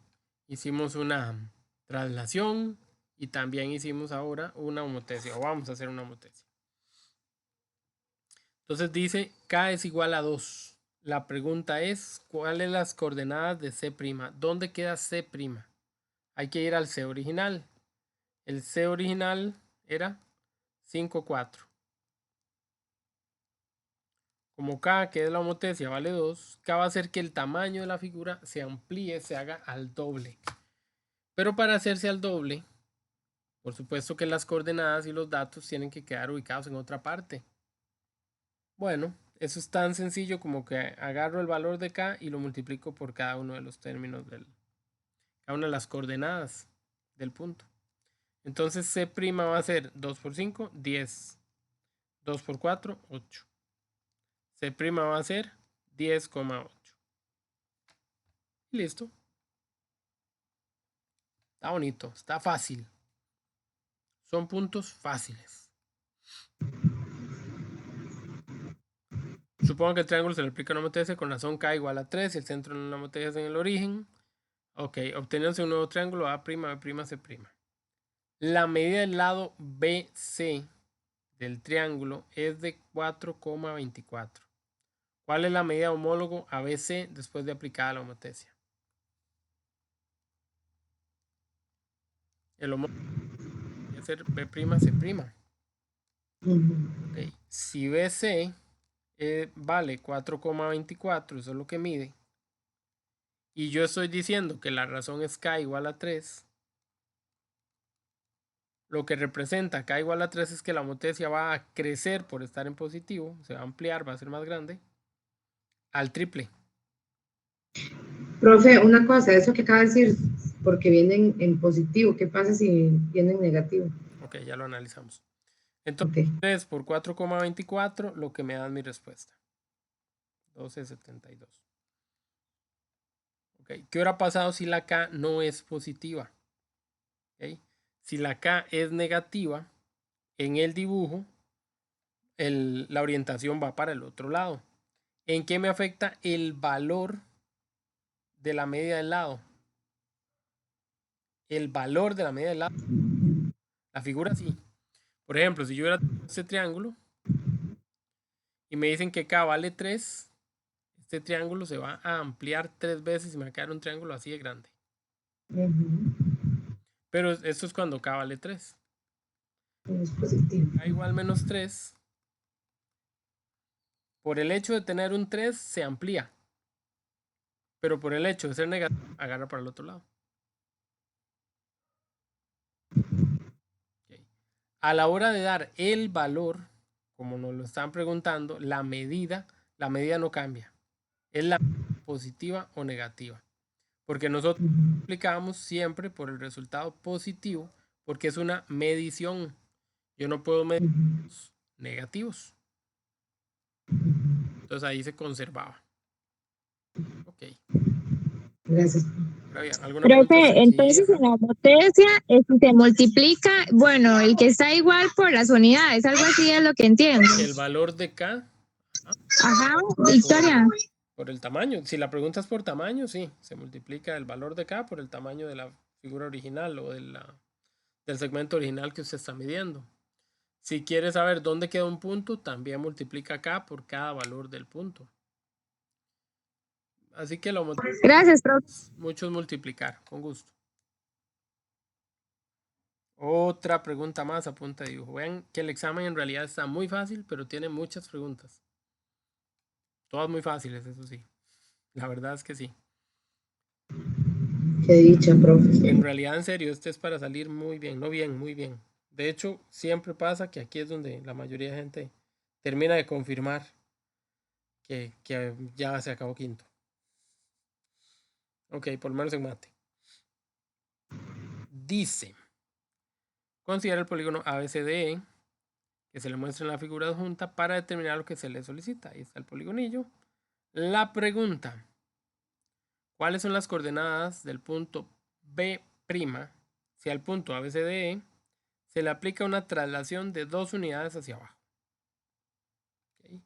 hicimos una traslación y también hicimos ahora una homotesia, o vamos a hacer una homotesia. Entonces dice K es igual a 2. La pregunta es, ¿cuáles las coordenadas de C'? ¿Dónde queda C'? Hay que ir al C original. El C original era 5, 4. Como K, que es la homotesia, vale 2, K va a hacer que el tamaño de la figura se amplíe, se haga al doble. Pero para hacerse al doble, por supuesto que las coordenadas y los datos tienen que quedar ubicados en otra parte. Bueno, eso es tan sencillo como que agarro el valor de K y lo multiplico por cada uno de los términos cada una de las coordenadas del punto. Entonces C' va a ser 2 por 5, 10. 2 por 4, 8. C' va a ser 10,8. Y listo. Está bonito, está fácil. Son puntos fáciles. Supongo que el triángulo se le aplica una homotesia con razón K igual a 3 y el centro de la homotesia es en el origen. Ok, obteniéndose un nuevo triángulo A', B', C'. La medida del lado BC del triángulo es de 4,24. ¿Cuál es la medida homólogo ABC después de aplicada la homotesia? el homónimo va a ser B'C'. Ok, si BC vale 4,24, eso es lo que mide, y yo estoy diciendo que la razón es K igual a 3, lo que representa K igual a 3 es que la homotesia va a crecer por estar en positivo, se va a ampliar, va a ser más grande, al triple. Profe, una cosa, eso que acaba de decir, porque vienen en positivo, ¿qué pasa si vienen en negativo? Ok, ya lo analizamos. Entonces, 3 por 4,24, lo que me da mi respuesta. 12,72. Ok, ¿qué hubiera pasado si la K no es positiva? Okay. Si la K es negativa, en el dibujo, la orientación va para el otro lado. ¿En qué me afecta el valor de la media del lado? El valor de la media del lado. La figura sí. Por ejemplo, si yo hubiera este triángulo y me dicen que K vale 3, este triángulo se va a ampliar 3 veces y me va a quedar un triángulo así de grande. Pero esto es cuando K vale 3. Es positivo. K igual menos 3. Por el hecho de tener un 3 se amplía. Pero por el hecho de ser negativo, agarra para el otro lado. Okay. A la hora de dar el valor, como nos lo están preguntando, la medida no cambia. Es la positiva o negativa. Porque nosotros aplicamos siempre por el resultado positivo, porque es una medición. Yo no puedo medir negativos. Entonces ahí se conservaba. Ok. Gracias. Profe, entonces en la homotesia si se multiplica, bueno, el que está igual por las unidades, algo así es lo que entiendo. El valor de K. Ajá, Victoria. Por el tamaño. Si la pregunta es por tamaño, sí. Se multiplica el valor de K por el tamaño de la figura original o del segmento original que usted está midiendo. Si quiere saber dónde queda un punto, también multiplica K por cada valor del punto. Así que lo Gracias, profe. Muchos multiplicar, con gusto. Otra pregunta más a punta de dibujo. Vean que el examen en realidad está muy fácil, pero tiene muchas preguntas. Todas muy fáciles, eso sí. La verdad es que sí. Qué dicha, profe. En realidad, en serio, este es para salir muy bien, no bien, muy bien. De hecho, siempre pasa que aquí es donde la mayoría de gente termina de confirmar que ya se acabó quinto. Ok, por lo menos en mate. Dice, considera el polígono ABCDE que se le muestra en la figura adjunta para determinar lo que se le solicita. Ahí está el poligonillo. La pregunta, ¿cuáles son las coordenadas del punto B' si al punto ABCDE se le aplica una traslación de 2 unidades hacia abajo? ¿Okay?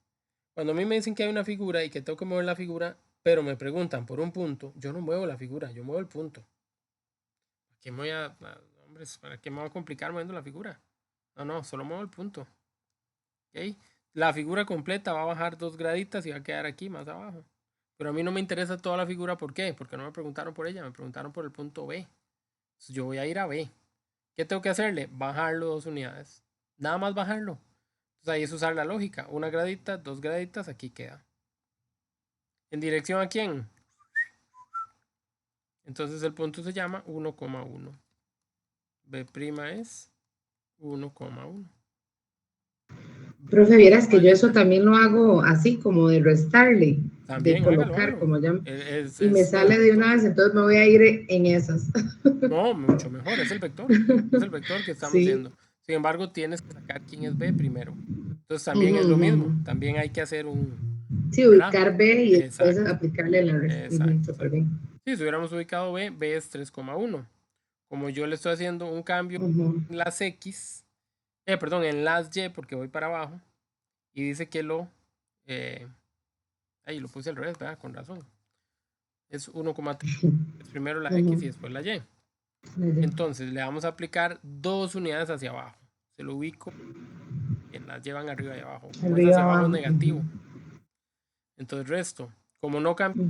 Cuando a mí me dicen que hay una figura y que tengo que mover la figura, pero me preguntan por un punto, yo no muevo la figura, yo muevo el punto. ¿Para qué me voy a complicar moviendo la figura? No, solo muevo el punto. ¿Okay? La figura completa va a bajar 2 graditas y va a quedar aquí más abajo. Pero a mí no me interesa toda la figura, ¿por qué? Porque no me preguntaron por ella, me preguntaron por el punto B. Entonces yo voy a ir a B. ¿Qué tengo que hacerle? Bajarlo 2 unidades. Nada más bajarlo. Entonces ahí es usar la lógica. 1 gradita, 2 graditas, aquí queda. ¿En dirección a quién? Entonces el punto se llama 1,1. B' es 1,1. Profe, vieras que yo eso también lo hago así, como de restarle, También, de colocar, hágalo. como ya, Es y me sale de una vez, entonces me voy a ir en esas. No, mucho mejor, es el vector. Es el vector que estamos Sí. viendo. Sin embargo, tienes que sacar quién es B primero. Entonces también es lo mismo. También hay que hacer un... Sí, ubicar ¿verdad? B y después Exacto. aplicarle la Exacto. súper bien. Sí, si hubiéramos ubicado B, B es 3,1. Como yo le estoy haciendo un cambio en las X, en las Y porque voy para abajo, y dice que ahí lo puse al revés, ¿verdad? Con razón. Es 1,3. Es primero la X y después la Y. Entonces le vamos a aplicar 2 unidades hacia abajo. Se lo ubico. Bien, las llevan arriba y abajo. Como es hacia abajo es negativo. Entonces resto. Como no cambia,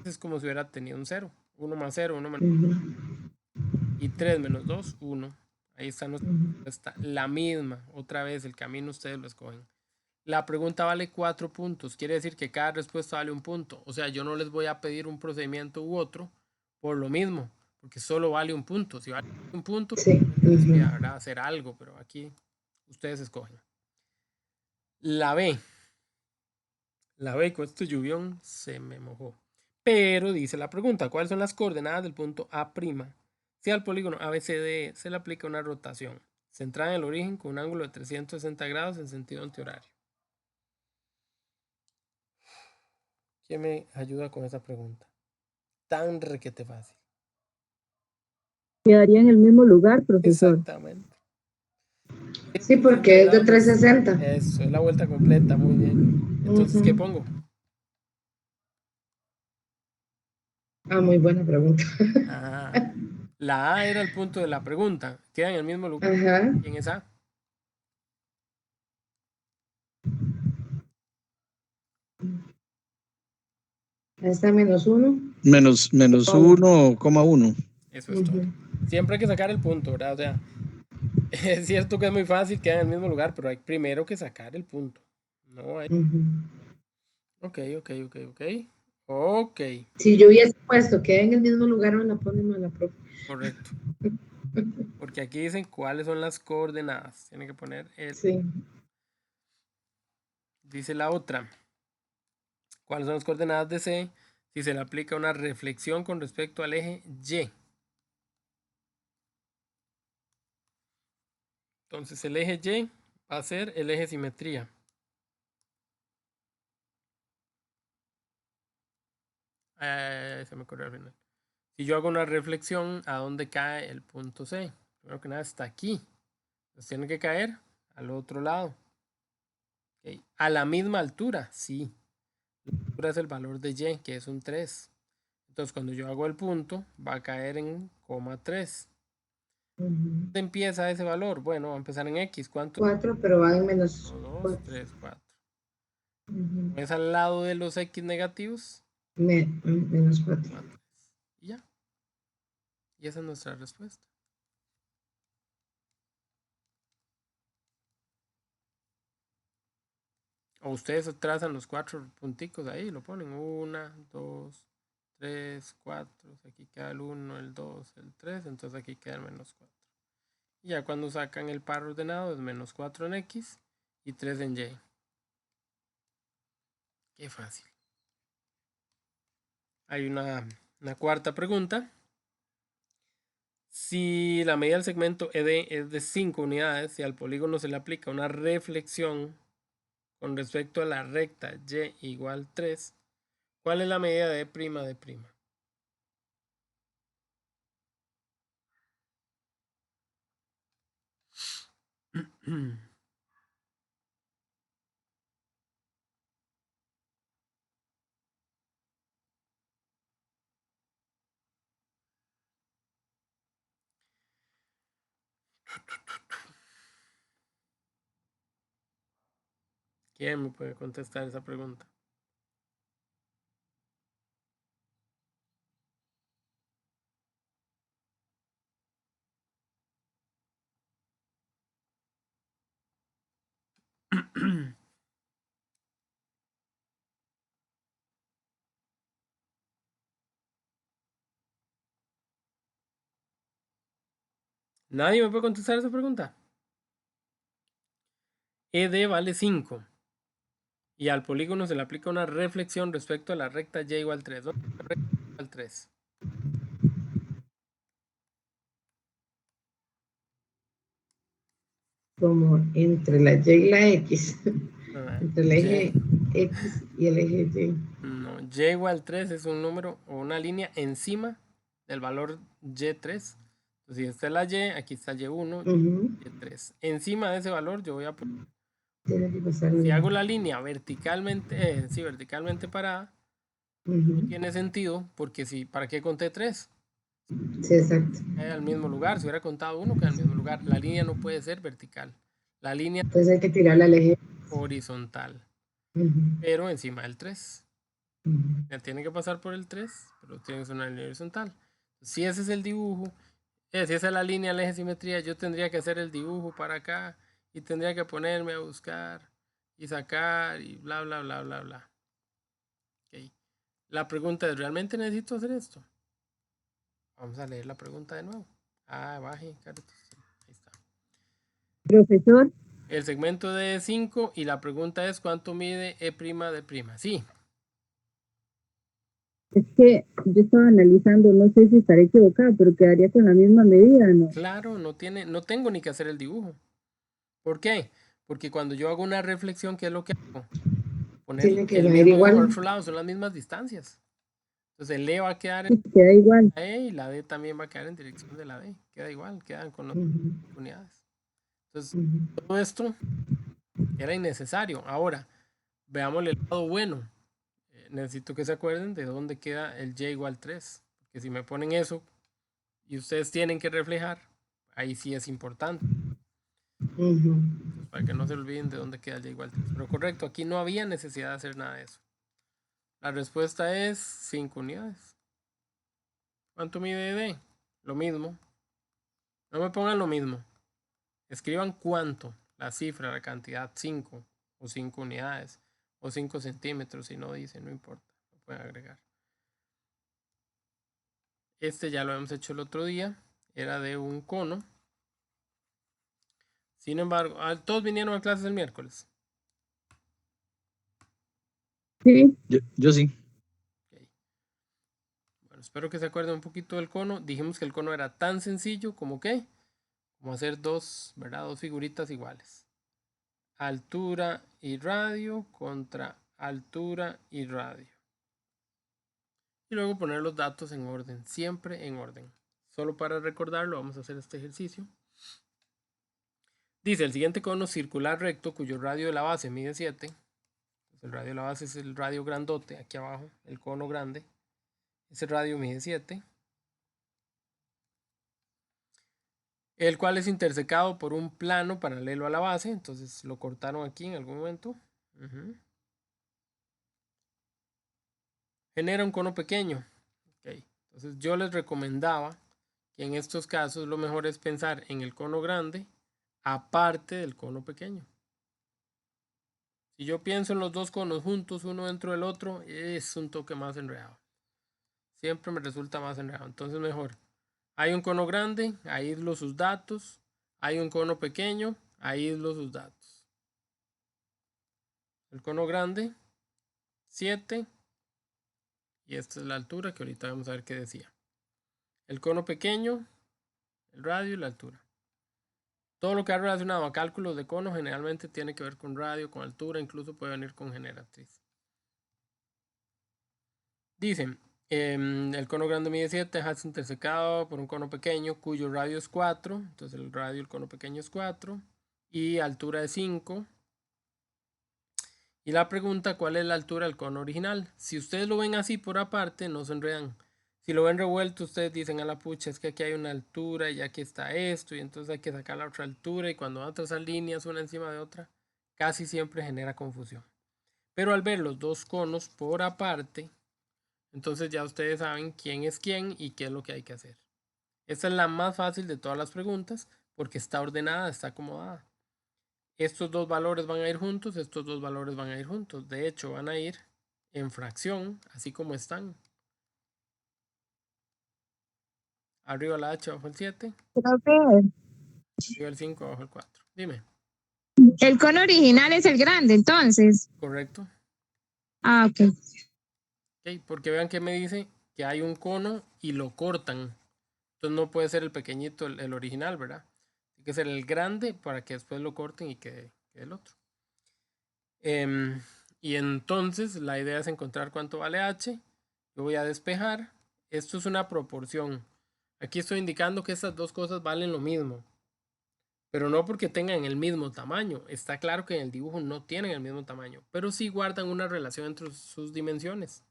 es como si hubiera tenido un 0. 1 más 0, 1 menos. y 3 menos 2, 1. Ahí está nuestra Ujú. respuesta. La misma, otra vez, el camino ustedes lo escogen. La pregunta vale 4 puntos, quiere decir que cada respuesta vale un punto. O sea, yo no les voy a pedir un procedimiento u otro por lo mismo, porque solo vale un punto. Si vale un punto, Sí. les Ujú. pida, ¿verdad? Hacer algo, pero aquí ustedes escogen. La B. La B, con este lluvión se me mojó. Pero dice la pregunta, ¿cuáles son las coordenadas del punto A'? Si al polígono ABCD se le aplica una rotación centrada en el origen con un ángulo de 360 grados en sentido antihorario. ¿Quién me ayuda con esa pregunta? Tan requete fácil. Quedaría en el mismo lugar, profesor. Exactamente. Sí, 360 porque es de grados 360. eso, es la vuelta completa, muy bien. Entonces, ¿qué Ujú. pongo? Ah, muy buena pregunta. Ah, la A era el punto de la pregunta. Queda en el mismo lugar. Ajá. ¿Quién es A? Está -1. Menos 1,1. Eso es todo. Ujú. Siempre hay que sacar el punto, ¿verdad? O sea, es cierto que es muy fácil, queda en el mismo lugar, pero hay primero que sacar el punto. No hay. Ujú. Ok. Ok, Si yo hubiese puesto que en el mismo lugar, me la pone la profe. correcto. Porque aquí dicen cuáles son las coordenadas. Tienen que poner el. Sí. Dice la otra. ¿Cuáles son las coordenadas de C si se le aplica una reflexión con respecto al eje Y? Entonces el eje Y va a ser el eje simetría. Se me corrió al final. Si yo hago una reflexión, ¿a dónde cae el punto C? Primero que nada está aquí. Entonces tiene que caer al otro lado. Okay. A la misma altura, sí. La altura es el valor de Y, que es un 3. Entonces cuando yo hago el punto, va a caer en coma 3. Ujú. ¿Dónde empieza ese valor? Bueno, va a empezar en X. ¿Cuánto? 4, pero van en 1, 2, 4. 3, 4. Ujú. Como es al lado de los X negativos, -4. coma 3. Y ya. Y esa es nuestra respuesta. O ustedes trazan los 4 punticos ahí, lo ponen 1, 2, 3, 4. Aquí queda el 1, el 2, el 3. Entonces aquí queda el -4. Y ya cuando sacan el par ordenado es -4 en X y 3 en Y. Qué fácil. Hay una cuarta pregunta. Si la medida del segmento ED es de 5 unidades y al polígono se le aplica una reflexión con respecto a la recta Y igual 3, ¿cuál es la medida de d'E'? ¿Quién me puede contestar esa pregunta? ¿Nadie me puede contestar esa pregunta? ED vale 5 y al polígono se le aplica una reflexión respecto a la recta Y igual 3. ¿Dónde está la recta Y igual 3? Como entre la Y y la X. Entre el eje Y. X y el eje Y. No, Y igual 3 es un número o una línea encima del valor Y3. Entonces, si esta es la Y, aquí está Y1, Ujú. Y3. Encima de ese valor yo voy a poner, Tiene que pasar si bien. hago la línea verticalmente, sí, verticalmente parada, no Ujú. tiene sentido porque si, ¿para qué conté 3? Sí, exacto. Cae al mismo lugar, si hubiera contado 1, queda al mismo lugar. La línea no puede ser vertical, la línea Entonces hay que tirarle al eje. horizontal, Ujú. pero encima del 3. Ujú. Ya tiene que pasar por el 3, pero tiene que ser una línea horizontal. Si ese es el dibujo, Si esa es la línea del eje de simetría, yo tendría que hacer el dibujo para acá y tendría que ponerme a buscar y sacar y bla, bla, bla, bla, bla. Okay. La pregunta es, ¿realmente necesito hacer esto? Vamos a leer la pregunta de nuevo. Baje, Carlos. Ahí está. Profesor, El segmento de 5 y la pregunta es, ¿cuánto mide E' de prima? Sí. es que yo estaba analizando, no sé si estaré equivocada, pero quedaría con la misma medida, ¿no? Claro, no tengo ni que hacer el dibujo. ¿Por qué? Porque cuando yo hago una reflexión, ¿qué es lo que hago? Poner Tiene que el salir mismo dibujo al igual. otro lado, son las mismas distancias. Entonces el E va a quedar en Sí, queda igual. la E y la D también va a quedar en dirección de la D. Queda igual, quedan con las Ujú, unidades. Entonces, ujú. todo esto era innecesario. Ahora, veamos el lado bueno. Necesito que se acuerden de dónde queda el Y igual 3. Porque si me ponen eso y ustedes tienen que reflejar, ahí sí es importante. Ujú. Entonces, para que no se olviden de dónde queda el Y igual 3. Pero correcto, aquí no había necesidad de hacer nada de eso. La respuesta es 5 unidades. ¿Cuánto mide D? Lo mismo. No me pongan lo mismo. Escriban cuánto, la cifra, la cantidad, 5 o 5 unidades o 5 centímetros. Si no dice, no importa. Lo pueden agregar. Este ya lo hemos hecho el otro día. Era de un cono. Sin embargo, todos vinieron a clases el miércoles. Sí, Yo sí. Okay. Bueno, espero que se acuerden un poquito del cono. Dijimos que el cono era tan sencillo como que, como hacer dos, ¿verdad? Dos figuritas iguales. Altura y radio contra altura y radio. Y luego poner los datos en orden, siempre en orden. Solo para recordarlo, vamos a hacer este ejercicio. Dice, el siguiente cono circular recto cuyo radio de la base mide 7. El radio de la base es el radio grandote, aquí abajo, el cono grande. Ese radio mide 7. El cual es intersecado por un plano paralelo a la base. Entonces lo cortaron aquí en algún momento. Genera un cono pequeño. Okay. Entonces yo les recomendaba que en estos casos lo mejor es pensar en el cono grande aparte del cono pequeño. Si yo pienso en los dos conos juntos, uno dentro del otro, es un toque más enredado. Siempre me resulta más enredado. Entonces mejor. Hay un cono grande, aíslo sus datos. Hay un cono pequeño, aíslo sus datos. El cono grande, 7. Y esta es la altura que ahorita vamos a ver qué decía. El cono pequeño, el radio y la altura. Todo lo que ha relacionado a cálculos de cono generalmente tiene que ver con radio, con altura, incluso puede venir con generatriz. Dicen, el cono grande mide 7, es intersecado por un cono pequeño cuyo radio es 4, entonces el radio del cono pequeño es 4 y altura es 5. Y la pregunta, ¿cuál es la altura del cono original? Si ustedes lo ven así por aparte, no se enredan. Si lo ven revuelto, ustedes dicen a la pucha, es que aquí hay una altura y aquí está esto, y entonces hay que sacar la otra altura, y cuando van trazar líneas una encima de otra, casi siempre genera confusión. Pero al ver los dos conos por aparte, entonces ya ustedes saben quién es quién y qué es lo que hay que hacer. Esta es la más fácil de todas las preguntas porque está ordenada, está acomodada. Estos dos valores van a ir juntos, estos dos valores van a ir juntos. De hecho, van a ir en fracción, así como están. Arriba la h, abajo el 7. profe, Arriba el 5, abajo el 4. Dime. el cono original es el grande, entonces. Correcto. Ah, ok. Okay, porque vean que me dice que hay un cono y lo cortan. Entonces no puede ser el pequeñito, el original, ¿verdad? Tiene que ser el grande para que después lo corten y quede el otro. Y entonces la idea es encontrar cuánto vale h. Yo voy a despejar. Esto es una proporción. Aquí estoy indicando que estas dos cosas valen lo mismo. Pero no porque tengan el mismo tamaño. Está claro que en el dibujo no tienen el mismo tamaño. Pero sí guardan una relación entre sus dimensiones.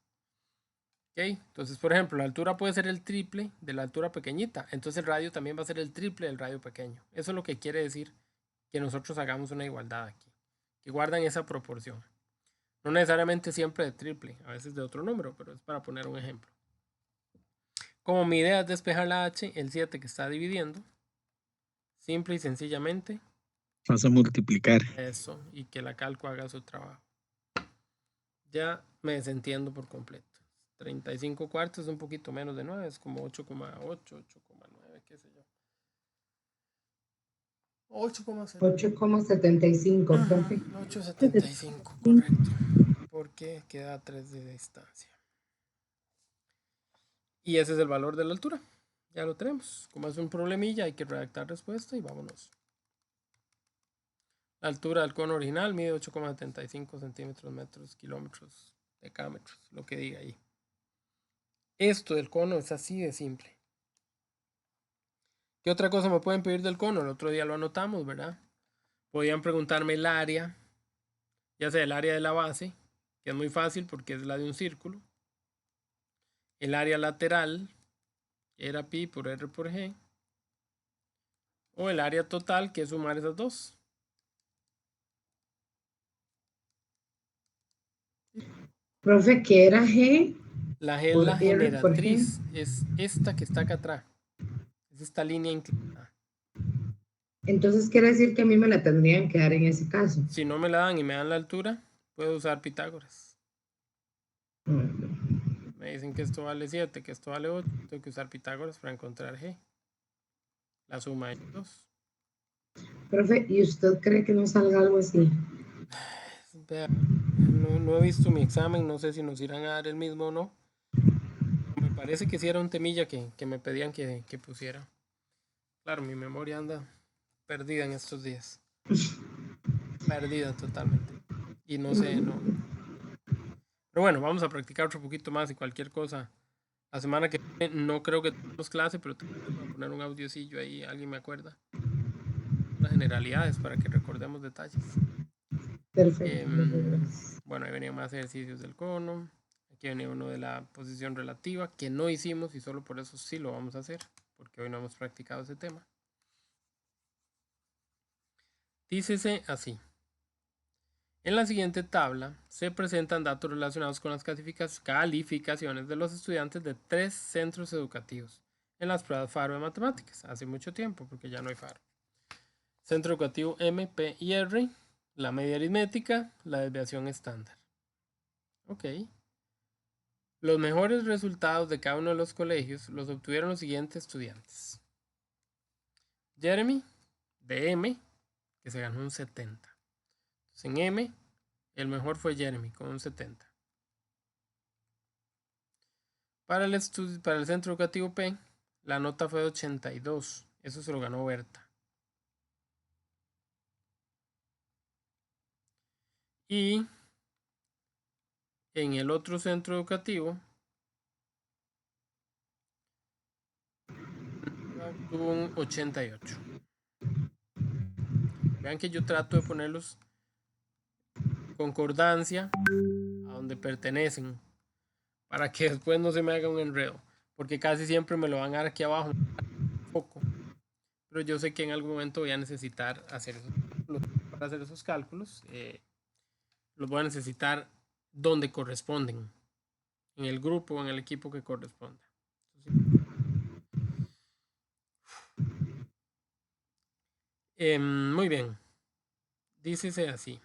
¿Okay? Entonces, por ejemplo, la altura puede ser el triple de la altura pequeñita. Entonces el radio también va a ser el triple del radio pequeño. Eso es lo que quiere decir que nosotros hagamos una igualdad aquí. Que guardan esa proporción. No necesariamente siempre de triple, a veces de otro número, pero es para poner un ejemplo. Como mi idea es despejar la h, el 7 que está dividiendo, simple y sencillamente, Vas a multiplicar. eso, y que la calco haga su trabajo. Ya me desentiendo por completo. 35 cuartos es un poquito menos de 9, es como 8,8, 8,9, qué sé yo. 8,7. 8,75, profe. 8,75, correcto. Porque queda 3 de distancia. Y ese es el valor de la altura. Ya lo tenemos. Como es un problemilla, hay que redactar respuesta y vámonos. La altura del cono original mide 8,75 centímetros, metros, kilómetros, decámetros, lo que diga ahí. Esto del cono es así de simple. ¿Qué otra cosa me pueden pedir del cono? El otro día lo anotamos, ¿verdad? Podían preguntarme el área, ya sea el área de la base, que es muy fácil porque es la de un círculo. El área lateral, que era pi por r por g. O el área total, que es sumar esas dos. Profe, ¿qué era G La G es por la R por G? generatriz, es esta que está acá atrás. Es esta línea inclinada. Entonces quiere decir que a mí me la tendrían que dar en ese caso. Si no me la dan y me dan la altura, puedo usar Pitágoras. Me dicen que esto vale 7, que esto vale 8. Tengo que usar Pitágoras para encontrar G. La suma de 2. Profe, ¿y usted cree que no salga algo así? Vea, no he visto mi examen, no sé si nos irán a dar el mismo o no. Me parece que sí era un temilla que me pedían que pusiera. Claro, mi memoria anda perdida en estos días. Perdida totalmente. Y no sé, no. Pero bueno, vamos a practicar otro poquito más y cualquier cosa. La semana que viene no creo que tengamos clase, pero voy a poner un audiocillo ahí, alguien me acuerda. Las generalidades para que recordemos detalles. Perfecto. Bueno, ahí venían más ejercicios del cono. Aquí venía uno de la posición relativa, que no hicimos y solo por eso sí lo vamos a hacer, porque hoy no hemos practicado ese tema. Dícese así. En la siguiente tabla se presentan datos relacionados con las calificaciones de los estudiantes de 3 centros educativos en las pruebas FARO de matemáticas. Hace mucho tiempo, porque ya no hay FARO. Centro educativo M, P y R, la media aritmética, la desviación estándar. Ok. Los mejores resultados de cada uno de los colegios los obtuvieron los siguientes estudiantes. Jeremy, de M, que se ganó un 70. Entonces, en M, el mejor fue Jeremy, con un 70. Para el centro educativo P, la nota fue de 82. Eso se lo ganó Berta. Y en el otro centro educativo tuvo un 88. Vean que yo trato de ponerlos concordancia a donde pertenecen para que después no se me haga un enredo, porque casi siempre me lo van a dar aquí abajo un poco, pero yo sé que en algún momento voy a necesitar hacer esos cálculos. Para hacer esos cálculos los voy a necesitar donde corresponden, en el grupo o en el equipo que corresponda. Muy bien, dícese así.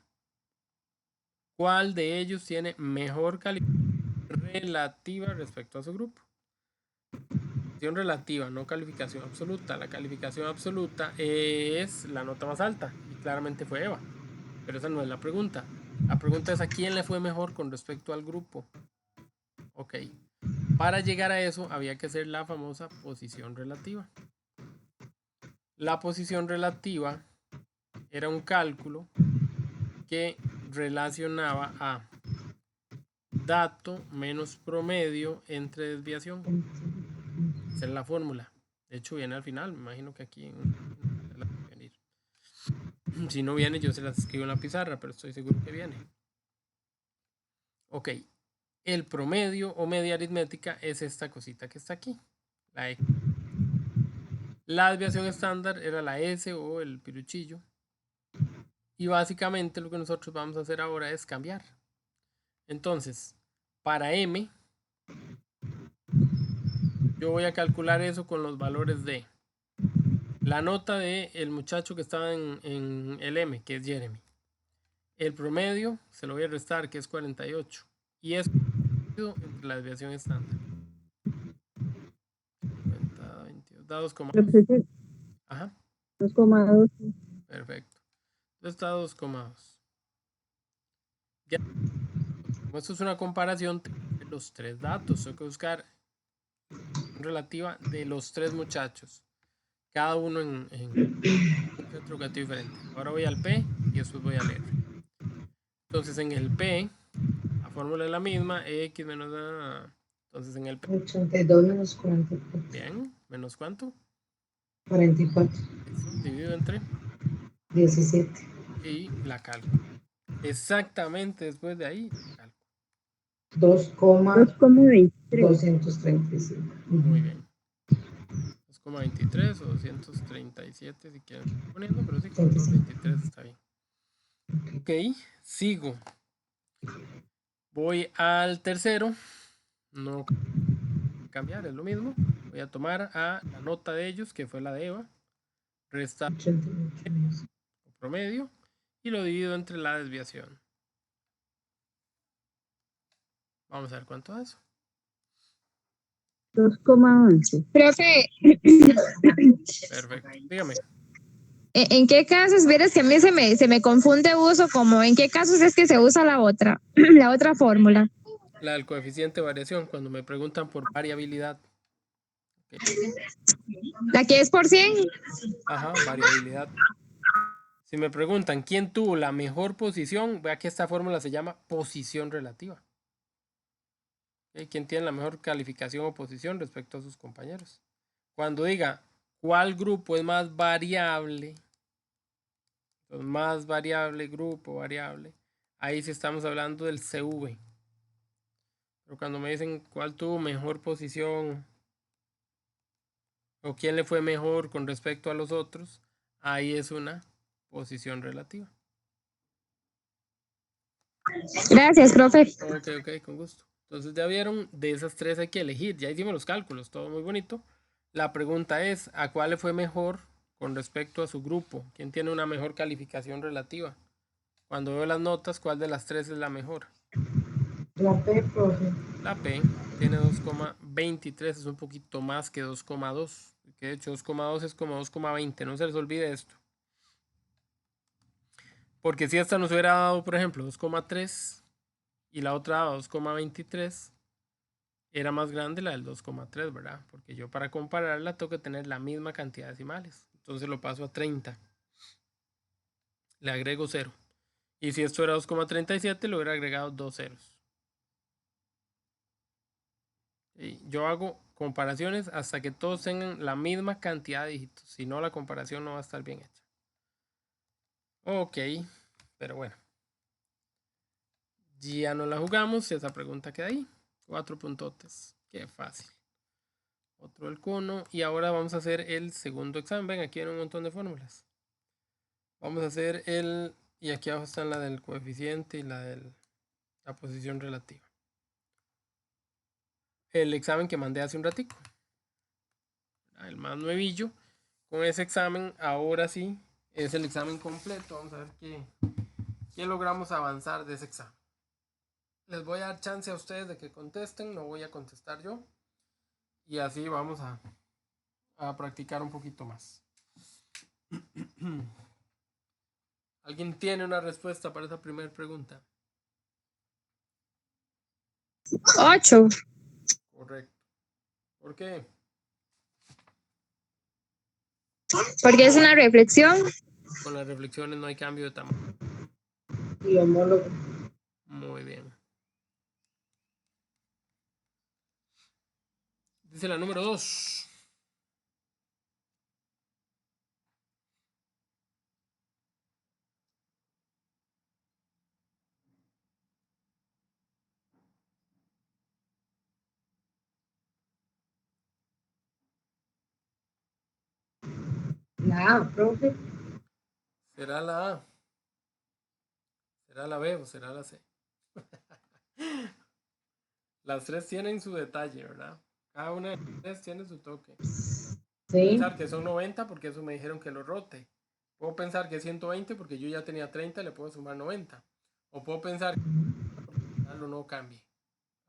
¿Cuál de ellos tiene mejor calificación relativa respecto a su grupo? Calificación relativa, no calificación absoluta. La calificación absoluta es la nota más alta y claramente fue Eva, pero esa no es la pregunta. La pregunta es a quién le fue mejor con respecto al grupo. Ok, para llegar a eso había que hacer la famosa posición relativa. La posición relativa era un cálculo que relacionaba a dato menos promedio entre desviación. Esa es la fórmula. De hecho viene al final, me imagino que aquí si no viene yo se las escribo en la pizarra, pero estoy seguro que viene. Ok, el promedio o media aritmética es esta cosita que está aquí, la X. La desviación estándar era la S o el piruchillo. Y básicamente lo que nosotros vamos a hacer ahora es cambiar. Entonces, para M, Yo voy a calcular eso con los valores de la nota de el muchacho que estaba en el M, que es Jeremy. El promedio se lo voy a restar, que es 48. Y es entre la desviación estándar. 50, 22, da 2,2. Ajá, 2,2. perfecto. Entonces está 2,2. Ya, como esto es una comparación de los tres datos, tengo que buscar relativa de los tres muchachos, cada uno en un centro educativo diferente. Ahora voy al P y después voy al R. Entonces en el P, la fórmula es la misma, X menos A. Entonces en el P, 82 menos 44. bien, menos cuánto, 44. eso, dividido entre, 17. y la calco. Exactamente después de ahí, la calco. 2,23. 2,235. Muy bien. 2,23 o 237 si quieren poniendo, pero sí, con 2,23 está bien. Ok, sigo. Voy al tercero. No cambiar, es lo mismo. Voy a tomar a la nota de ellos, que fue la de Eva, restar 88 menos. promedio y lo divido entre la desviación. Vamos a ver cuánto es. 2,11. Profe, Perfecto. Dígame. ¿en qué casos, vieras que a mí se me confunde uso como en qué casos es que se usa la otra, la otra fórmula? La del coeficiente de variación, cuando me preguntan por variabilidad. Okay. ¿La que es por 100? Ajá, variabilidad. Si me preguntan quién tuvo la mejor posición, vea que esta fórmula se llama posición relativa. ¿Okay? ¿Quién tiene la mejor calificación o posición respecto a sus compañeros? Cuando diga cuál grupo es más variable, entonces más variable, grupo variable, ahí sí estamos hablando del CV. Pero cuando me dicen cuál tuvo mejor posición o quién le fue mejor con respecto a los otros, ahí es una posición relativa. Gracias, profe. Ok, con gusto. Entonces ya vieron, de esas tres hay que elegir. Ya hicimos los cálculos, todo muy bonito. La pregunta es, ¿a cuál le fue mejor con respecto a su grupo? ¿Quién tiene una mejor calificación relativa? Cuando veo las notas, ¿cuál de las tres es la mejor? La P, profe. La P tiene 2,23, es un poquito más que 2,2. Que de hecho 2,2 es como 2,20. No se les olvide esto. Porque si esta nos hubiera dado, por ejemplo, 2,3 y la otra 2,23, era más grande la del 2,3, ¿verdad? Porque yo para compararla tengo que tener la misma cantidad de decimales. Entonces lo paso a 30. Le agrego 0. Y si esto era 2,37, le hubiera agregado 2 ceros. Y yo hago comparaciones hasta que todos tengan la misma cantidad de dígitos. Si no, la comparación no va a estar bien hecha. Ok, pero bueno. Ya no la jugamos. Esa pregunta queda ahí. 4 puntotes. Qué fácil. Otro del cono. Y ahora vamos a hacer el segundo examen. Ven, aquí hay un montón de fórmulas. Vamos a hacer el... Y aquí abajo están la del coeficiente y la de la posición relativa. El examen que mandé hace un ratico. El más nuevillo. Con ese examen, ahora sí, es el examen completo. Vamos a ver qué logramos avanzar de ese examen. Les voy a dar chance a ustedes de que contesten. No voy a contestar yo. Y así vamos a practicar un poquito más. ¿Alguien tiene una respuesta para esa primera pregunta? 8. Correcto. ¿Por qué? Porque es una reflexión. Con las reflexiones no hay cambio de tamaño. Y homólogo. Muy bien. Dice la número 2. La A, profe. ¿Será la A? ¿Será la B o será la C? Las tres tienen su detalle, ¿verdad? Cada una de las tres tiene su toque. Sí. Pensar que son 90 porque eso me dijeron que lo rote. Puedo pensar que es 120 porque yo ya tenía 30 y le puedo sumar 90. O puedo pensar que no cambie.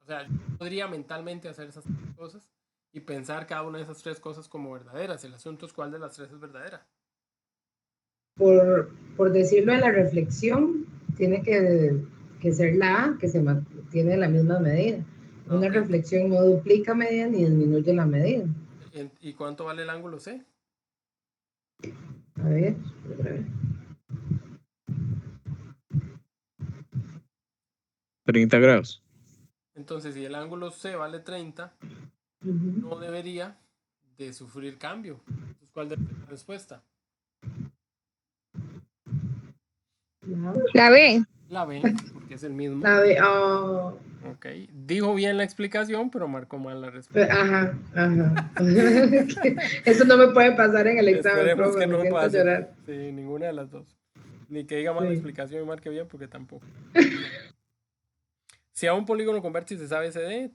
O sea, yo podría mentalmente hacer esas tres cosas y pensar cada una de esas tres cosas como verdaderas. El asunto es cuál de las tres es verdadera. Por decirlo en la reflexión, tiene que ser la A, que se mantiene la misma medida. Una Ok. reflexión no duplica medida ni disminuye la medida. ¿Y cuánto vale el ángulo C? A ver, a ver. 30 grados. Entonces, si el ángulo C vale 30, no debería de sufrir cambio. Entonces, ¿cuál debe ser la respuesta? La B. La B, porque es el mismo. La B, oh, Ok. Dijo bien la explicación, pero marcó mal la respuesta. ajá, ajá. Eso no me puede pasar en el examen, Esperemos profe, que me no siento a pase. llorar. Sí, ninguna de las dos. Ni que diga mal la Sí. explicación y marque bien, porque tampoco. Si a un polígono con vértices ABCD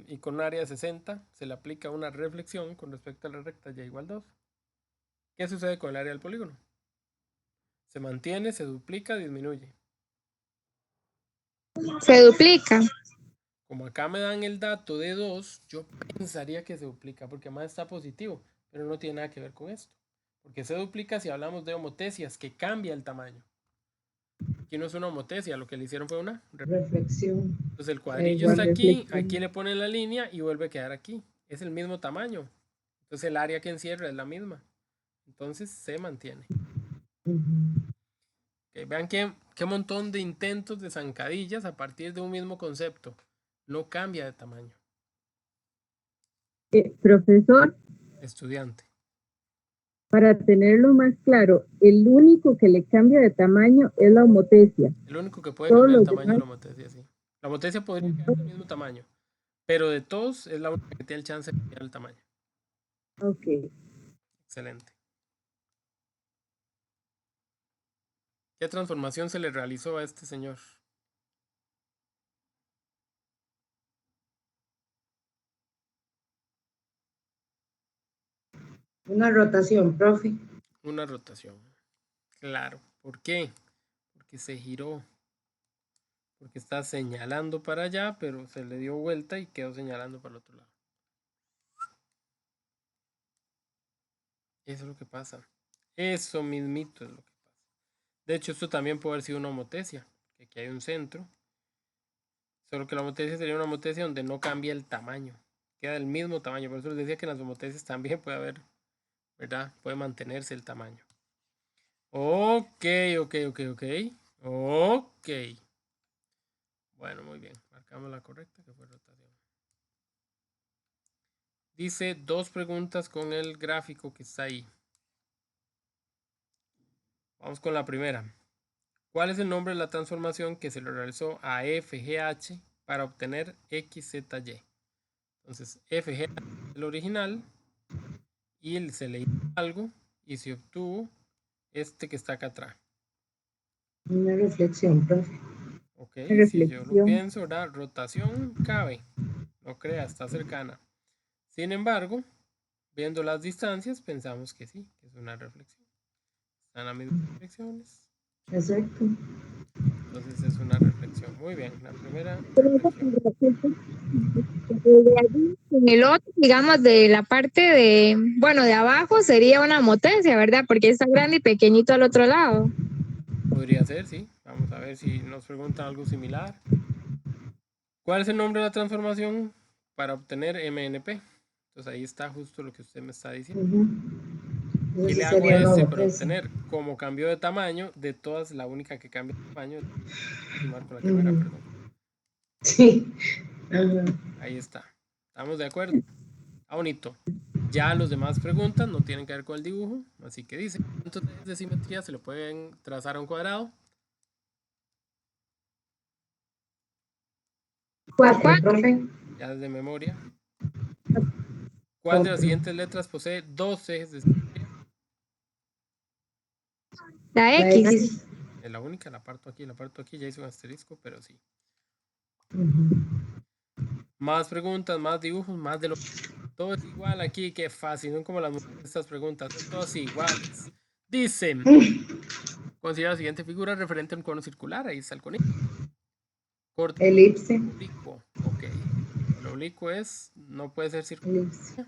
y con un área de 60 se le aplica una reflexión con respecto a la recta y igual 2, ¿qué sucede con el área del polígono? Se mantiene, se duplica, disminuye. Se duplica. Como acá me dan el dato de 2, yo pensaría que se duplica porque más está positivo, pero no tiene nada que ver con esto. Porque se duplica si hablamos de homotesias, que cambia el tamaño. Aquí no es una homotesia, lo que le hicieron fue una reflexión. Reflexión. Entonces el cuadrillo Igual está aquí, reflexión. aquí le ponen la línea y vuelve a quedar aquí. Es el mismo tamaño. Entonces el área que encierra es la misma. Entonces se mantiene. Okay, vean qué montón de intentos de zancadillas a partir de un mismo concepto. No cambia de tamaño. Profesor, Estudiante. para tenerlo más claro, el único que le cambia de tamaño es la homotesia. El único que puede Todos cambiar el los tamaño de demás, la homotesia, sí. La homotesia podría quedar del mismo tamaño, pero de todos es la única que tiene el chance de cambiar el tamaño. ok. Excelente. ¿Qué transformación se le realizó a este señor? Una rotación, profe. Una rotación. Claro. ¿Por qué? Porque se giró. Porque está señalando para allá, pero se le dio vuelta y quedó señalando para el otro lado. Eso es lo que pasa. Eso mismito es lo que pasa. De hecho, esto también puede haber sido una homotesia. Que aquí hay un centro. Solo que la homotesia sería una homotesia donde no cambia el tamaño. Queda del mismo tamaño. Por eso les decía que en las homotesias también puede haber, ¿verdad? Puede mantenerse el tamaño. Ok. Ok. Bueno, muy bien. Marcamos la correcta, que fue rotación. Dice 2 preguntas con el gráfico que está ahí. Vamos con la primera. ¿Cuál es el nombre de la transformación que se le realizó a FGH para obtener XZY? Entonces, FGH es el original y se le hizo algo y se obtuvo este que está acá atrás. Una reflexión, profe. Ok, si yo lo Reflexión. pienso, ¿verdad? Rotación cabe. No crea, está cercana. Sin embargo, viendo las distancias, pensamos que sí, que es una reflexión. Están las mismas direcciones. Exacto. Entonces es una reflexión. Muy bien, la primera Pero reflexión. de allí, en el otro, digamos, de la parte de, bueno, de abajo sería una homotesia, ¿verdad? Porque está grande y pequeñito al otro lado. Podría ser, sí. Vamos a ver si nos preguntan algo similar. ¿Cuál es el nombre de la transformación para obtener MNP? Entonces ahí está justo lo que usted me está diciendo. Eso ¿Qué sí le hago a sería una este para homotesia. obtener? Como cambió de tamaño, de todas, la única que cambia de tamaño. Si marco la que no era, perdón. Sí. Ajá. Ahí está. ¿Estamos de acuerdo? Está bonito. Ya los demás preguntas no tienen que ver con el dibujo, así que dice, ¿cuántos ejes de simetría se le pueden trazar a un cuadrado? 4, profe. Ya desde memoria. ¿Cuál de las 4. siguientes letras posee 2 ejes de simetría? La La X. X. Es la única, la parto aquí, ya hice un asterisco, pero sí. Más preguntas, más dibujos, más de lo... Todo es igual aquí, qué fácil. Son como las mujeres estas preguntas. Son todas iguales. Dice, considera la siguiente figura referente a un cono circular. Ahí está el conito. Corte Elipse. oblicuo. Ok. El oblicuo no puede ser circular. Elipse.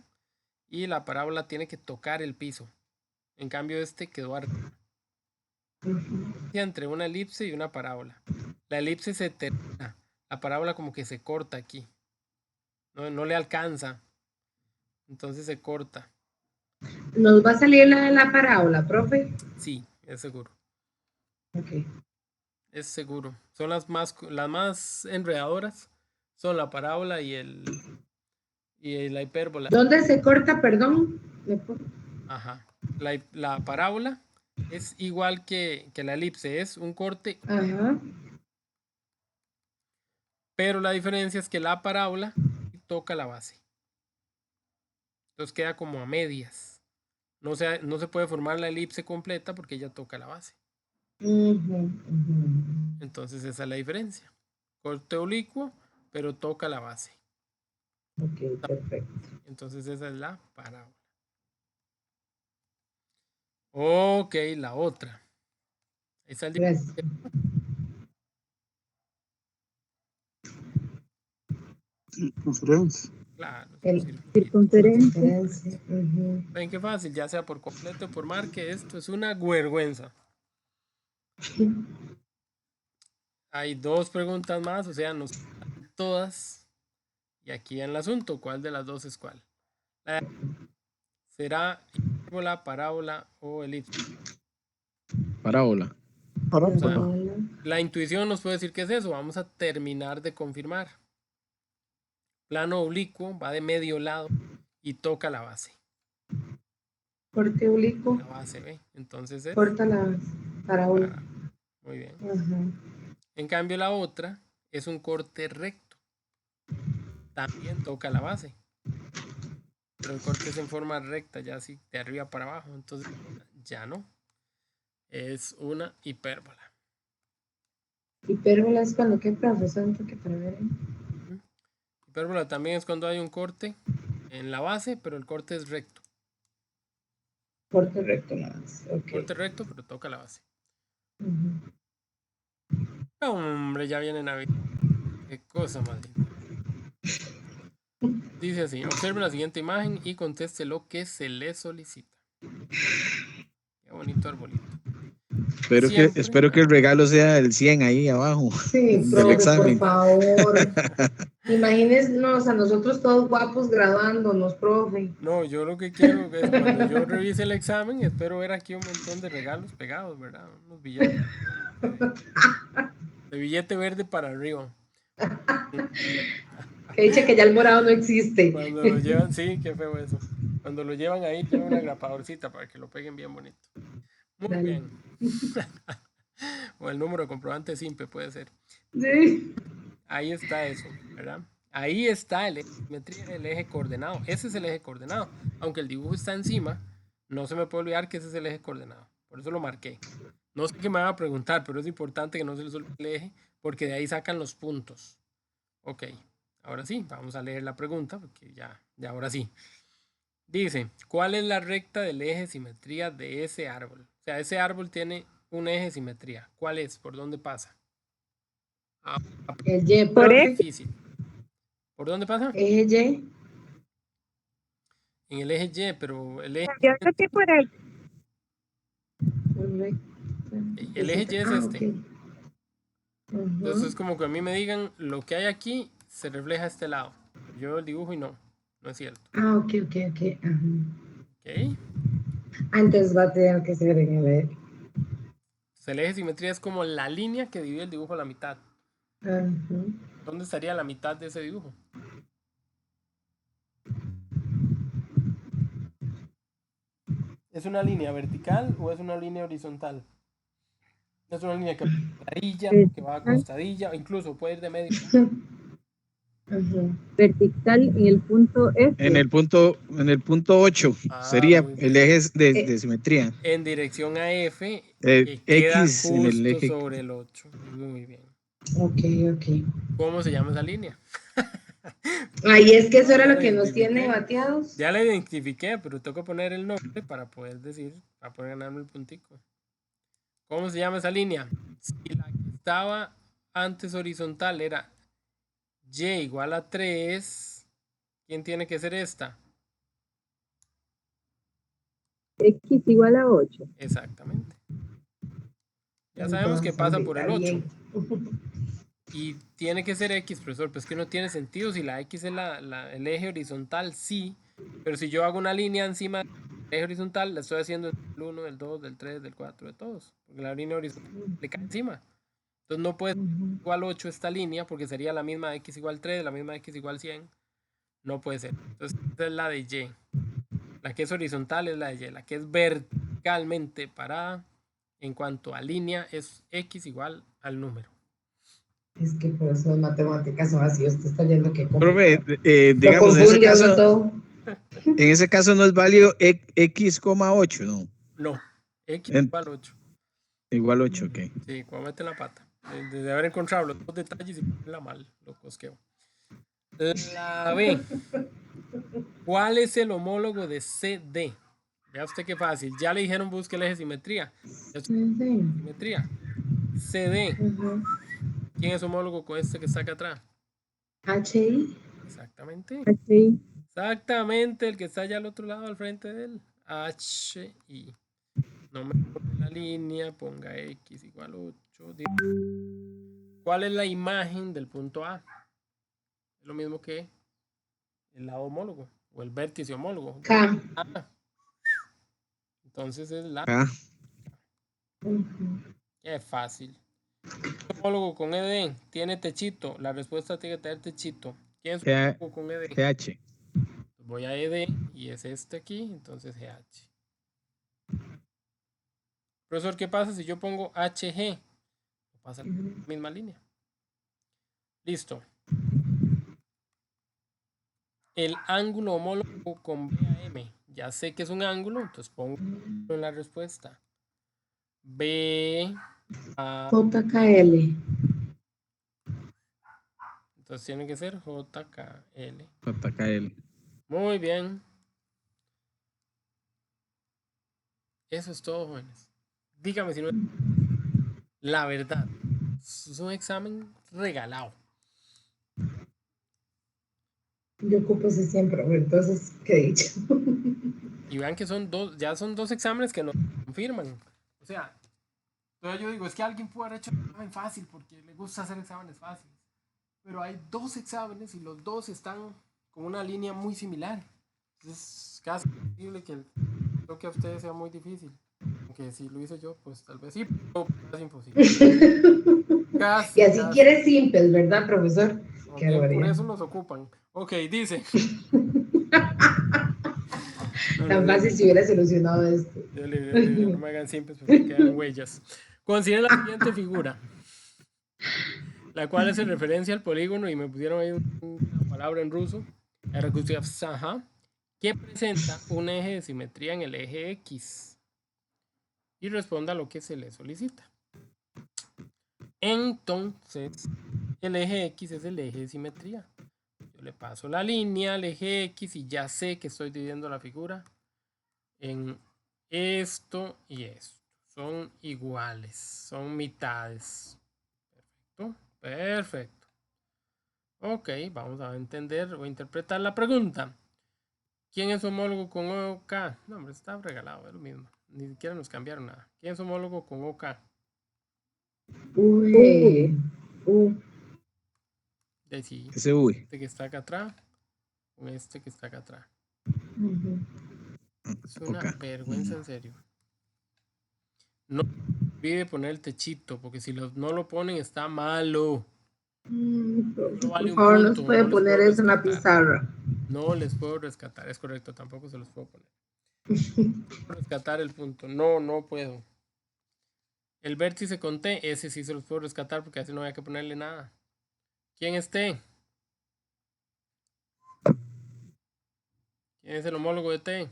Y la parábola tiene que tocar el piso. En cambio, este quedó arriba. Entre una elipse y una parábola. La elipse se termina. La parábola como que se corta aquí. No le alcanza. Entonces se corta. ¿Nos va a salir la de la parábola, profe? Sí, es seguro. Ok. Es seguro. Son las más enredadoras. Son la parábola y la hipérbola. ¿Dónde se corta, perdón? Ajá. La parábola es igual que la elipse. Es un corte. Ajá. Pero la diferencia es que la parábola toca la base. Entonces queda como a medias. No se puede formar la elipse completa porque ella toca la base. Entonces esa es la diferencia. Corte oblicuo, pero toca la base. Ok, perfecto. Entonces esa es la parábola. Ok, la otra. Ahí está el dibujo. Gracias. Circunferencia. Claro. Circunferencia. Ven qué fácil, ya sea por completo o por marque, esto es una vergüenza. Hay dos preguntas más, o sea, nos quedan todas. Y aquí en el asunto, ¿cuál de las dos es cuál? ¿Será hipérbola, parábola o elipse? Parábola. O sea, la intuición nos puede decir qué es eso. Vamos a terminar de confirmar. Plano oblicuo, va de medio lado y toca la base. Corte oblicuo. La base, ¿ve? Entonces es Corta la parábola. muy bien. Ajá. En cambio la otra es un corte recto. También toca la base. Pero el corte es en forma recta, ya así, de arriba para abajo. Entonces ya no. Es una hipérbola. Hipérbola es cuando qué profesor que para ver. Hipérbola también es cuando hay un corte en la base, pero el corte es recto. Corte recto nada más. Okay. Corte recto, pero toca la base. Hombre, ya viene Navidad. Qué cosa más linda. Dice así, observe la siguiente imagen y conteste lo que se le solicita. Qué bonito arbolito. Espero que el regalo sea el 100 ahí abajo. Sí, del profe, examen. por favor. Imagínense a nosotros todos guapos graduándonos, profe. No, yo lo que quiero es cuando yo revise el examen, espero ver aquí un montón de regalos pegados, ¿verdad? Unos billetes. De billete verde para arriba. Que dice que ya el morado no existe. Cuando lo llevan, sí, qué feo eso. Cuando lo llevan ahí, llevan una grapadorcita para que lo peguen bien bonito. Muy Dale. bien. O el número de comprobante simple puede ser. Sí. Ahí está eso, ¿verdad? Ahí está el eje de simetría, el eje coordenado. Ese es el eje coordenado. Aunque el dibujo está encima, no se me puede olvidar que ese es el eje coordenado. Por eso lo marqué. No sé qué me van a preguntar, pero es importante que no se les olvide el eje, porque de ahí sacan los puntos. Ok, ahora sí, vamos a leer la pregunta, porque ya ahora sí. Dice, ¿cuál es la recta del eje de simetría de ese árbol? O sea, ese árbol tiene un eje de simetría. ¿Cuál es? ¿Por dónde pasa? El Y, Por profe. Difícil. ¿Por dónde pasa? Eje Y. En el eje Y, pero el eje Yo creo que por el Y es este. Okay. Entonces es como que a mí me digan lo que hay aquí se refleja a este lado. Yo el dibujo y no es cierto. Ok. Ajá. Ok. Antes va a tener que ser en el E. Entonces, el eje de simetría es como la línea que divide el dibujo a la mitad. Ajá. ¿Dónde estaría la mitad de ese dibujo? ¿Es una línea vertical o es una línea horizontal? Es una línea que va acostadilla, que va acostadilla, o incluso puede ir de medio. Ajá. Vertical en el punto F. En el punto 8 sería muy el bien. eje de simetría. En dirección a F, que queda X en el justo eje. sobre el 8. Muy bien. Ok. ¿Cómo se llama esa línea? Ahí es que eso era Ya lo que lo nos tiene identifiqué. bateados. Ya la identifiqué, pero tengo que poner el nombre para poder decir, para poder ganarme el puntico. ¿Cómo se llama esa línea? Si la que estaba antes horizontal era y igual a 3, ¿quién tiene que ser esta? X igual a 8. Exactamente. Ya sabemos que Entonces, pasa por está el 8. bien. Y tiene que ser X, profesor, pues que no tiene sentido. Si la X es el eje horizontal, sí. Pero si yo hago una línea encima del eje horizontal, la estoy haciendo del 1, del 2, del 3, del 4, de todos. Porque la línea horizontal le cae encima. Entonces no puede ser igual 8 esta línea, porque sería la misma X igual 3, la misma X igual 100. No puede ser. Entonces esta es la de Y. La que es horizontal es la de Y. La que es verticalmente parada, en cuanto a línea, es X igual al número. Es que por eso las matemáticas son así. Usted está yendo que Profe, lo digamos, confunde a uno todo. en ese caso no es válido X,8, ¿no? No, X En- igual 8. igual 8, ok. Sí, cuando mete la pata. De haber encontrado los dos detalles y ponerla mal, lo cosqueo. La B. ¿Cuál es el homólogo de CD? Vea usted qué fácil. Ya le dijeron busque el eje de simetría. Simetría. CD. ¿Quién es homólogo con este que está acá atrás? HI. Exactamente. Así. Exactamente, el que está allá al otro lado, al frente de él. HI. No me pone la línea, ponga X igual 8. ¿Cuál es la imagen del punto A? Es lo mismo que el lado homólogo o el vértice homólogo. K. Entonces es la. Ah, Es fácil. Homólogo con ED tiene techito. La respuesta tiene que tener techito. ¿Quién es homólogo con ED? GH. Voy a ED y es este aquí, entonces GH. Profesor, ¿qué pasa si yo pongo HG? Pasa la misma línea. Listo. El ángulo homólogo con BAM. Ya sé que es un ángulo, entonces pongo en la respuesta. B A. JKL. Entonces tiene que ser JKL. JKL. Muy bien. Eso es todo, jóvenes. Dígame si no es la verdad. Es un examen regalado. Yo ocupo ese siempre, entonces, ¿qué he dicho? Y vean que ya son dos exámenes que nos confirman. O sea, entonces yo digo, es que alguien puede haber hecho un examen fácil porque le gusta hacer exámenes fáciles. Pero hay dos exámenes y los dos están con una línea muy similar. Es casi imposible que lo que a ustedes sea muy difícil. Aunque si lo hice yo, pues tal vez sí, pero casi imposible. Casi, Y así casi. quiere simples, ¿verdad, profesor? Qué Bien, por barbaridad. eso nos ocupan. Ok, dice. Tan fácil si hubiera solucionado esto. No me hagan simples porque quedan huellas. Consideren la siguiente figura, la cual hace referencia al polígono y me pusieron ahí una palabra en ruso, que presenta un eje de simetría en el eje X y responda a lo que se le solicita. Entonces, el eje X es el eje de simetría. Yo le paso la línea al eje X y ya sé que estoy dividiendo la figura en esto y esto. Son iguales, son mitades. Perfecto, perfecto. Ok, vamos a entender o interpretar la pregunta. ¿Quién es homólogo con OK? No, hombre, está regalado, es lo mismo. Ni siquiera nos cambiaron nada. ¿Quién es homólogo con OK? Uy. De sí, Ese uy. este que está acá atrás con este que está acá atrás. Es una Ok. vergüenza, en serio. No olvide poner el techito, porque si no lo ponen está malo. Solo Por vale un favor, nos punto, puede no les poner puedo eso en la rescatar. pizarra. No les puedo rescatar, es correcto, tampoco se los puedo poner. No puedo rescatar el punto, no puedo. El vértice con T, ese sí se los puedo rescatar porque así no había que ponerle nada. ¿Quién es T? ¿Quién es el homólogo de T?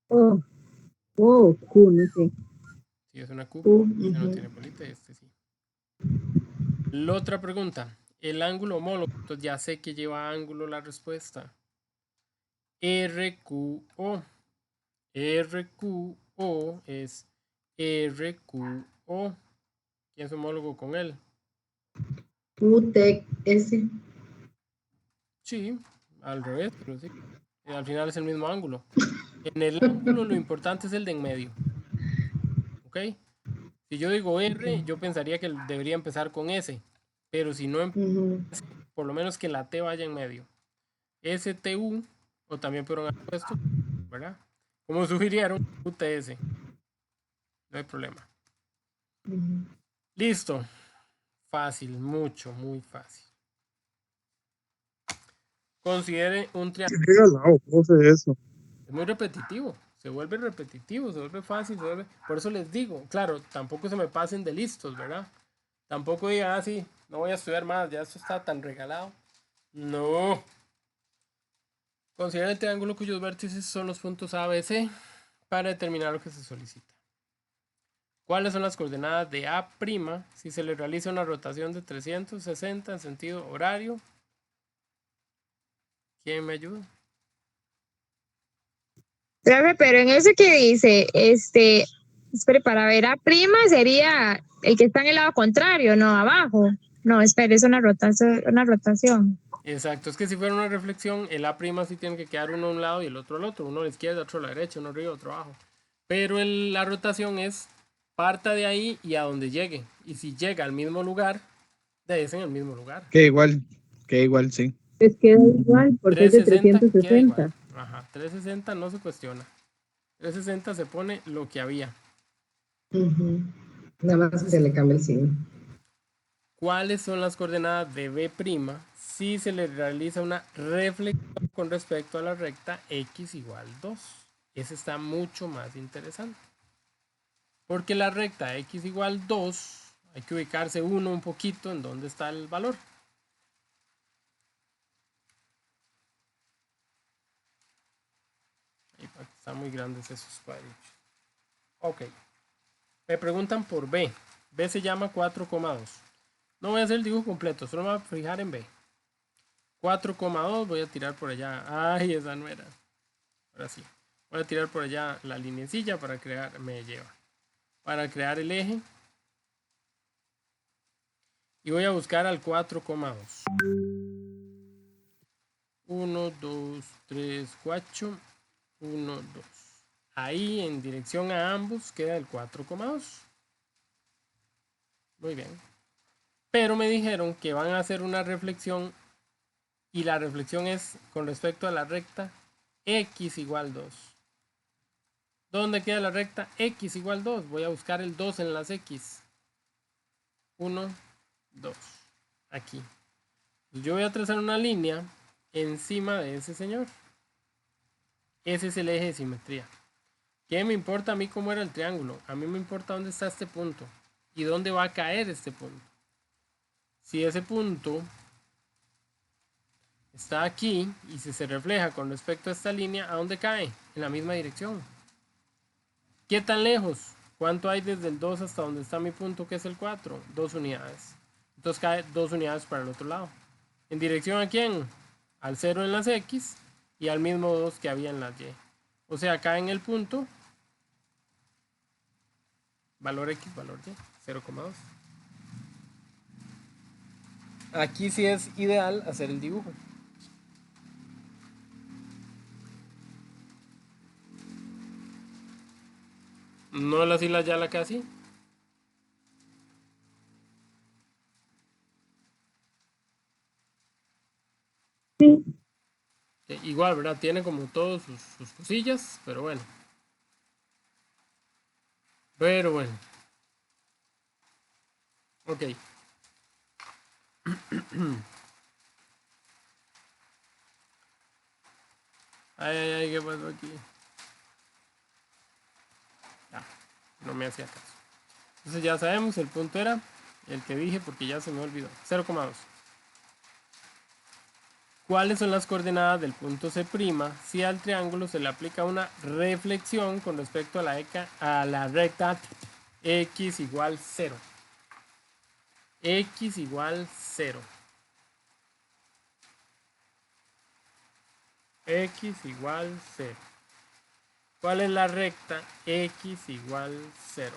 Q, no sé. Sí, es una Q, Q, que no tiene bolita, este sí. La otra pregunta. el ángulo homólogo. Entonces ya sé que lleva ángulo la respuesta. RQO. RQO es RQO. ¿Quién es homólogo con él? UTEC S. Sí, al revés, pero sí. Al final es el mismo ángulo. En el ángulo lo importante es el de en medio. ¿Ok? Si yo digo R, yo pensaría que debería empezar con S. Pero si no, Ujú. por lo menos que la T vaya en medio. STU, o también fueron haber puesto, ¿verdad? Como sugirieron, UTS. No hay problema. Ujú. Listo. Fácil, mucho, muy fácil. Considere un triángulo. Qué regalado, profe, eso. Es muy repetitivo. Se vuelve repetitivo, se vuelve fácil, se vuelve... Por eso les digo, claro, tampoco se me pasen de listos, ¿verdad? Tampoco digan, ah, sí, no voy a estudiar más, ya esto está tan regalado. No. Considera el triángulo cuyos vértices son los puntos A, B, C para determinar lo que se solicita. ¿Cuáles son las coordenadas de A' si se le realiza una rotación de 360 en sentido horario? ¿Quién me ayuda? Profe, pero en eso que dice, espere, para ver A' sería el que está en el lado contrario, no abajo. No, espere, es una rotación, una rotación. Exacto, es que si fuera una reflexión, el A' sí tiene que quedar uno a un lado y el otro al otro, uno a la izquierda, otro a la derecha, uno arriba, otro abajo. Pero la rotación es parta de ahí y a donde llegue. Y si llega al mismo lugar, de ahí es en el mismo lugar. Queda igual, sí. Pues queda igual, porque es de 360 queda igual. 360. Ajá, 360 no se cuestiona. 360 se pone lo que había. Ujú. Nada más que se le cambia el signo. ¿Cuáles son las coordenadas de B' si se le realiza una reflexión con respecto a la recta x igual 2? Ese está mucho más interesante. Porque la recta x igual 2, hay que ubicarse uno un poquito en dónde está el valor. Están muy grandes esos cuadros. Ok. Me preguntan por B. B se llama 4,2. No voy a hacer el dibujo completo, solo me voy a fijar en B. 4,2 voy a tirar por allá. Ay, esa no era. Ahora sí. Voy a tirar por allá la linecilla para crear, me lleva. Para crear el eje. Y voy a buscar al 4,2. 1, 2, 3, 4. 1, 2. Ahí en dirección a ambos queda el 4,2. Muy bien. Pero me dijeron que van a hacer una reflexión y la reflexión es con respecto a la recta x igual 2. ¿Dónde queda la recta x igual 2? Voy a buscar el 2 en las x. 1, 2. Aquí. Yo voy a trazar una línea encima de ese señor. Ese es el eje de simetría. ¿Qué me importa a mí cómo era el triángulo? A mí me importa dónde está este punto y dónde va a caer este punto. Si ese punto está aquí y si se refleja con respecto a esta línea, ¿a dónde cae? En la misma dirección. ¿Qué tan lejos? ¿Cuánto hay desde el 2 hasta donde está mi punto que es el 4? 2 unidades. Entonces cae 2 unidades para el otro lado. ¿En dirección a quién? Al 0 en las X y al mismo 2 que había en las Y. O sea, acá en el punto, valor X, valor Y, 0,2. Aquí sí es ideal hacer el dibujo. ¿No las hilas ya la casi? Sí. Igual, ¿verdad? Tiene como todos sus cosillas, pero bueno. Pero bueno. Ok. Ay, ¿qué pasó aquí? Ah, no me hacía caso. Entonces ya sabemos, el punto era el que dije porque ya se me olvidó. 0,2. ¿Cuáles son las coordenadas del punto C' si al triángulo se le aplica una reflexión con respecto a la recta x igual 0? X igual 0. x igual 0. ¿Cuál es la recta x igual 0?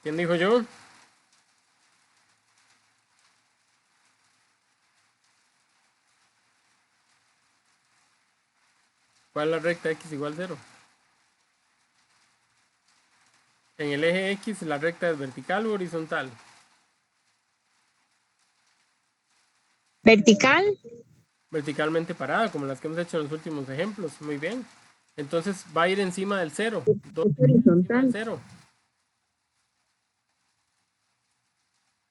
¿Quién dijo yo? ¿Cuál es la recta x igual 0? En el eje x la recta es vertical o horizontal. Vertical. Verticalmente parada, como las que hemos hecho en los últimos ejemplos. Muy bien. Entonces va a ir encima del 0. ¿Dónde Es queda encima del horizontal. 0?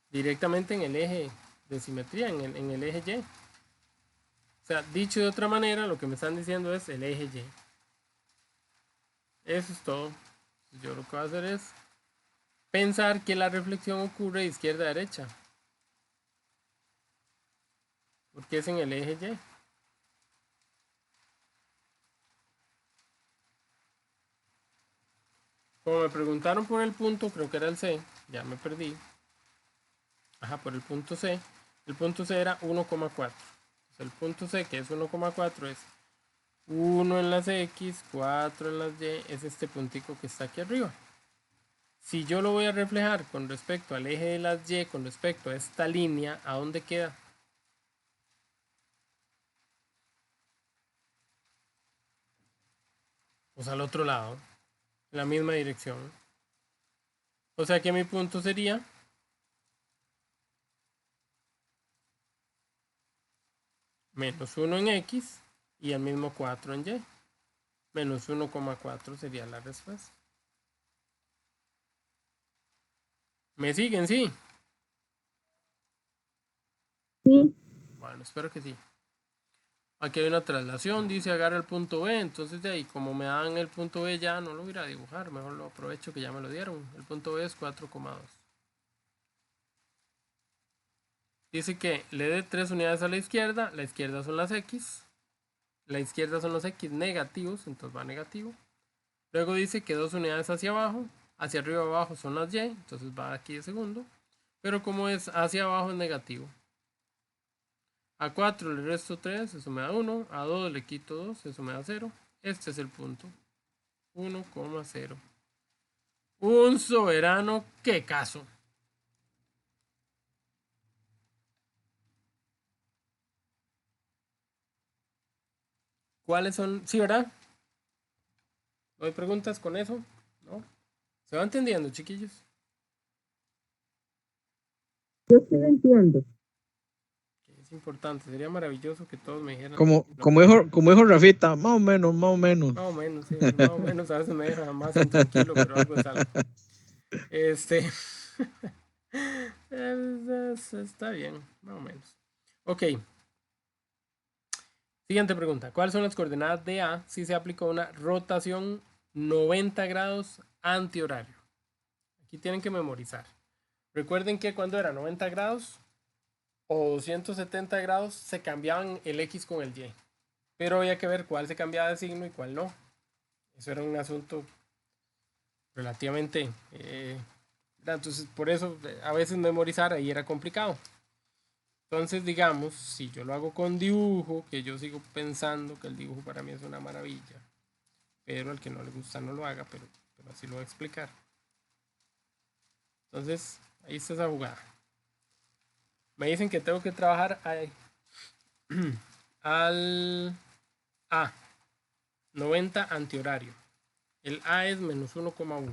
Directamente en el eje de simetría, en el eje Y. O sea, dicho de otra manera, lo que me están diciendo es el eje Y. Eso es todo. Yo lo que voy a hacer es pensar que la reflexión ocurre de izquierda a derecha. Porque es en el eje Y. Como me preguntaron por el punto, creo que era el C, ya me perdí. Ajá, por el punto C. El punto C era 1,4. El punto C, que es 1,4, es 1 en las X, 4 en las Y, es este puntico que está aquí arriba. Si yo lo voy a reflejar con respecto al eje de las Y, con respecto a esta línea, ¿a dónde queda? Pues al otro lado, en la misma dirección. O sea que mi punto sería menos 1 en X y el mismo 4 en Y. Menos 1,4 sería la respuesta. ¿Me siguen? Sí. Sí, Bueno, espero que sí. Aquí hay una traslación, dice agarra el punto B, entonces de ahí como me dan el punto B ya no lo voy a dibujar, mejor lo aprovecho que ya me lo dieron. El punto B es 4,2. Dice que le dé 3 unidades a la izquierda son las X, la izquierda son los X negativos, entonces va negativo. Luego dice que 2 unidades hacia abajo, hacia arriba abajo son las Y, entonces va aquí de segundo. Pero como es hacia abajo es negativo. A 4 le resto 3, eso me da 1. A 2 le quito 2, eso me da 0. Este es el punto. 1,0. Un soberano que caso. ¿Cuáles son? Sí, ¿verdad? ¿No hay preguntas con eso? ¿No? ¿Se va entendiendo, chiquillos? yo sí lo entiendo. Es importante, sería maravilloso que todos me dijeran. Como dijo Rafita, más o menos, más o menos. Más o menos, sí, más o menos a veces me deja más intranquilo, pero algo es algo. Está bien, más o menos. Ok. Siguiente pregunta. ¿Cuáles son las coordenadas de A si se aplicó una rotación 90 grados antihorario? Aquí tienen que memorizar. Recuerden que cuando era 90 grados o 270 grados se cambiaban el X con el Y. Pero había que ver cuál se cambiaba de signo y cuál no. Eso era un asunto relativamente... entonces, por eso a veces memorizar ahí era complicado. Entonces, digamos, si yo lo hago con dibujo, que yo sigo pensando que el dibujo para mí es una maravilla, pero al que no le gusta no lo haga, pero así lo voy a explicar. Entonces, ahí está esa jugada. Me dicen que tengo que trabajar al A, 90 antihorario. El A es menos 1,1.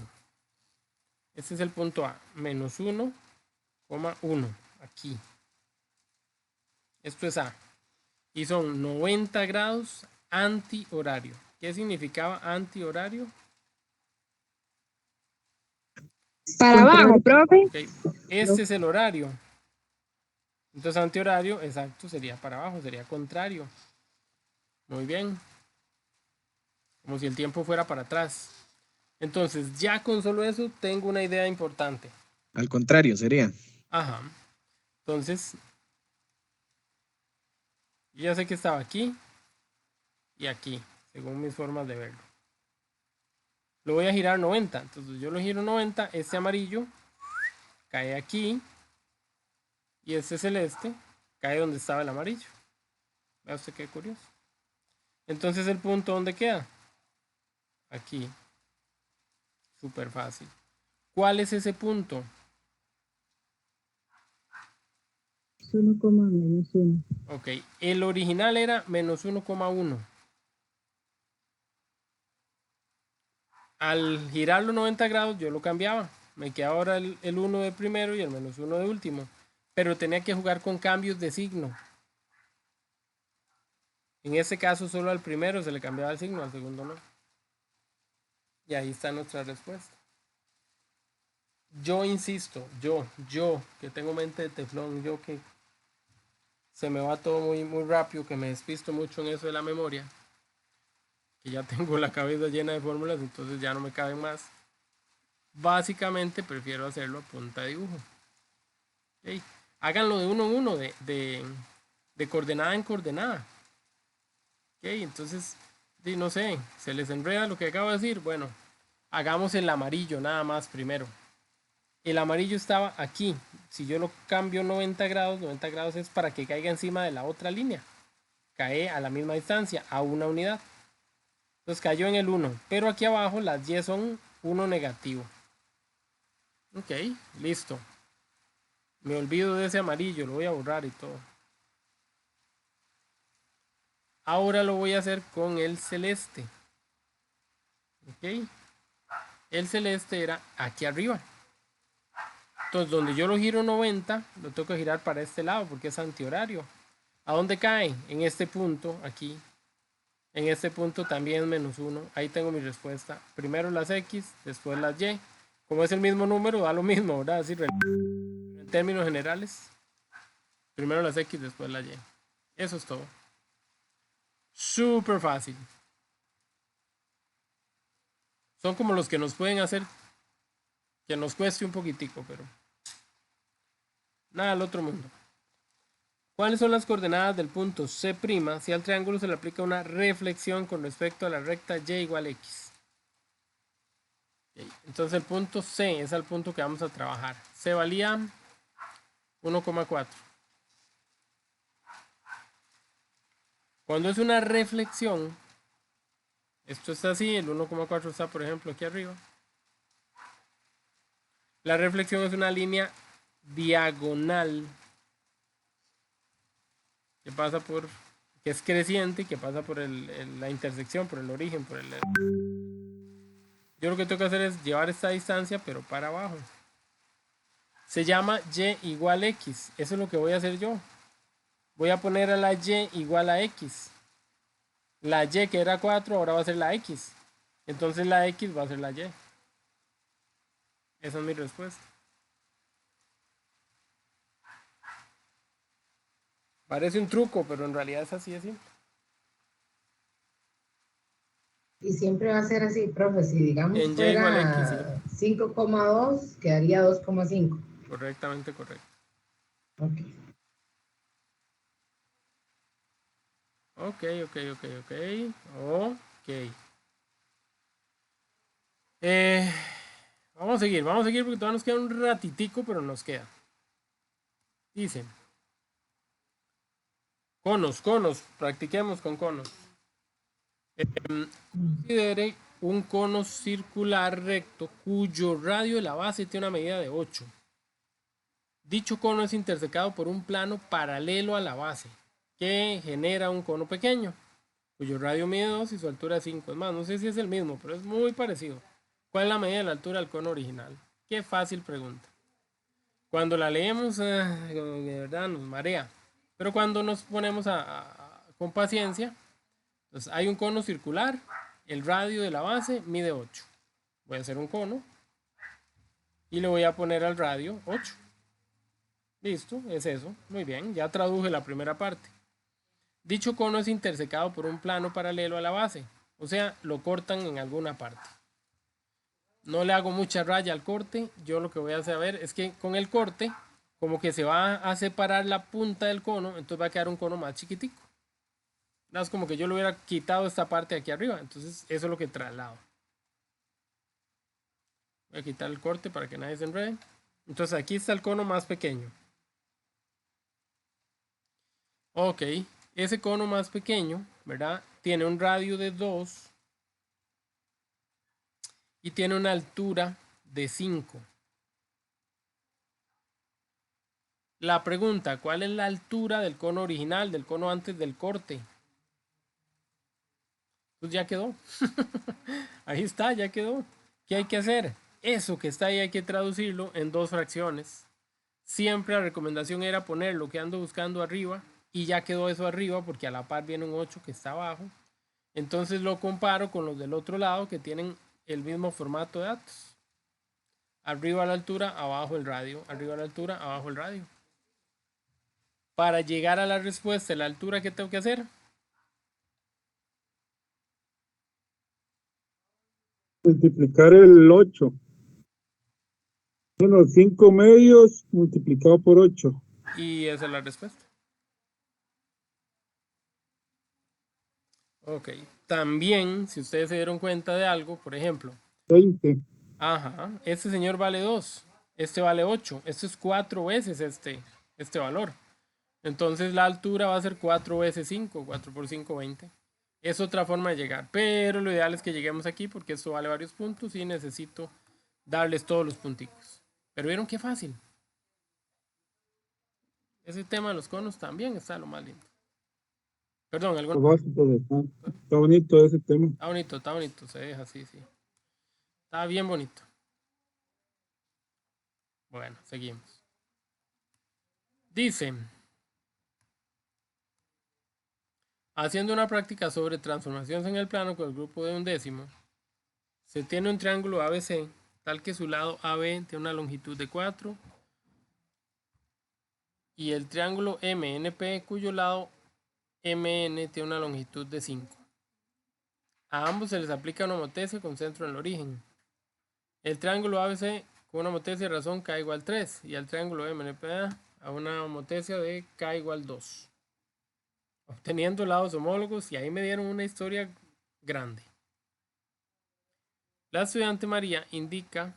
Este es el punto A, menos 1,1, aquí. Esto es A. Y son 90 grados antihorario. ¿Qué significaba antihorario? Para abajo, profe. Okay. Este es el horario. Entonces antihorario, exacto, sería para abajo, sería contrario. Muy bien. Como si el tiempo fuera para atrás. Entonces, ya con solo eso tengo una idea importante. Al contrario, sería. Ajá. Entonces, Yo ya sé que estaba aquí y aquí, según mis formas de verlo. Lo voy a girar 90. Entonces yo lo giro 90. Este amarillo cae aquí. Y este celeste cae donde estaba el amarillo. Vea usted qué curioso. Entonces el punto, ¿dónde queda? Aquí. Súper fácil. ¿Cuál es ese punto? Es 1,-1. Ok, el original era menos 1,1. Al girarlo 90 grados yo lo cambiaba. Me queda ahora el 1 de primero y el menos 1 de último. Pero tenía que jugar con cambios de signo. En este caso solo al primero se le cambiaba el signo, al segundo no. Y ahí está nuestra respuesta. Yo insisto, yo que tengo mente de teflón, yo que se me va todo muy rápido, que me despisto mucho en eso de la memoria, que ya tengo la cabeza llena de fórmulas, entonces ya no me caben más. Básicamente prefiero hacerlo a punta de dibujo. ¿Okay? Háganlo de uno en uno, de coordenada en coordenada. ¿Okay? Entonces, no sé, se les enreda lo que acabo de decir. Bueno, hagamos el amarillo nada más primero. El amarillo estaba aquí. Si yo lo cambio 90 grados es para que caiga encima de la otra línea. Cae a la misma distancia, a una unidad. Entonces cayó en el 1. Pero aquí abajo las Y son 1 negativo. Ok, listo. Me olvido de ese amarillo, lo voy a borrar y todo. Ahora lo voy a hacer con el celeste. Ok. El celeste era aquí arriba. Entonces, donde yo lo giro 90, lo tengo que girar para este lado porque es antihorario. ¿A dónde cae? En este punto, aquí. En este punto también menos 1. Ahí tengo mi respuesta. Primero las X, después las Y. Como es el mismo número, da lo mismo, ¿verdad? Así, en términos generales, primero las X, después las Y. Eso es todo. Súper fácil. Son como los que nos pueden hacer que nos cueste un poquitico, pero nada al otro mundo. ¿Cuáles son las coordenadas del punto C' si al triángulo se le aplica una reflexión con respecto a la recta Y igual a X? Entonces el punto C es el punto que vamos a trabajar. C valía 1,4. Cuando es una reflexión, esto está así, el 1,4 está por ejemplo aquí arriba. La reflexión es una línea diagonal que pasa por, que es creciente y que pasa por la intersección, por el origen, por el... Yo lo que tengo que hacer es llevar esta distancia, pero para abajo. Se llama Y igual X. Eso es lo que voy a hacer yo. Voy a poner a la Y igual a X. La Y que era 4 ahora va a ser la X. Entonces la X va a ser la Y. Esa es mi respuesta. Parece un truco, pero en realidad es así de simple. Y siempre va a ser así, profe. Si digamos En Y igual X, sí. 5,2, quedaría 2,5. Correctamente correcto. Ok. Ok. Vamos a seguir porque todavía nos queda un ratitico, pero nos queda. Dice. Conos, practiquemos con conos. Considere un cono circular recto cuyo radio de la base tiene una medida de 8. Dicho cono es intersecado por un plano paralelo a la base, que genera un cono pequeño, cuyo radio mide 2 y su altura es 5. Es más, no sé si es el mismo, pero es muy parecido. ¿Cuál es la medida de la altura del cono original? Qué fácil pregunta. Cuando la leemos, de verdad nos marea. Pero cuando nos ponemos con paciencia, entonces hay un cono circular, el radio de la base mide 8. Voy a hacer un cono y le voy a poner al radio 8. Listo, es eso. Muy bien, ya traduje la primera parte. Dicho cono es intersecado por un plano paralelo a la base, o sea, lo cortan en alguna parte. No le hago mucha raya al corte, yo lo que voy a hacer es que con el corte, como que se va a separar la punta del cono, entonces va a quedar un cono más chiquitico. No es como que yo le hubiera quitado esta parte de aquí arriba. Entonces eso es lo que traslado. Voy a quitar el corte para que nadie se enrede. Entonces aquí está el cono más pequeño. Ok, ese cono más pequeño, ¿verdad? Tiene un radio de 2 y tiene una altura de 5. La pregunta, ¿cuál es la altura del cono original, del cono antes del corte? Pues ya quedó. Ahí está, ya quedó. ¿Qué hay que hacer? Eso que está ahí hay que traducirlo en 2 fracciones. Siempre la recomendación era poner lo que ando buscando arriba y ya quedó eso arriba porque a la par viene un 8 que está abajo. Entonces lo comparo con los del otro lado que tienen el mismo formato de datos. Arriba la altura, abajo el radio. Arriba la altura, abajo el radio. Para llegar a la respuesta de la altura, ¿qué tengo que hacer? Multiplicar el 8. Bueno, 5 medios multiplicado por 8. Y esa es la respuesta. Ok. También, si ustedes se dieron cuenta de algo, por ejemplo, 20. ajá, este señor vale 2, este vale 8, esto es 4 veces este valor. Entonces la altura va a ser 4 veces 5, 4 por 5, 20. Es otra forma de llegar, pero lo ideal es que lleguemos aquí porque esto vale varios puntos y necesito darles todos los punticos. Pero vieron qué fácil. Ese tema de los conos también está lo más lindo. Perdón, algo. Está bonito ese tema. Está bonito, se deja así, sí. Está bien bonito. Bueno, seguimos. Dice, haciendo una práctica sobre transformaciones en el plano con el grupo de un décimo, se tiene un triángulo ABC, tal que su lado AB tiene una longitud de 4 y el triángulo MNP cuyo lado MN tiene una longitud de 5. A ambos se les aplica una homotesia con centro en el origen. El triángulo ABC con una homotesia de razón K igual 3 y al triángulo MNP a una homotesia de K igual 2. Obteniendo lados homólogos y ahí me dieron una historia grande. La estudiante María indica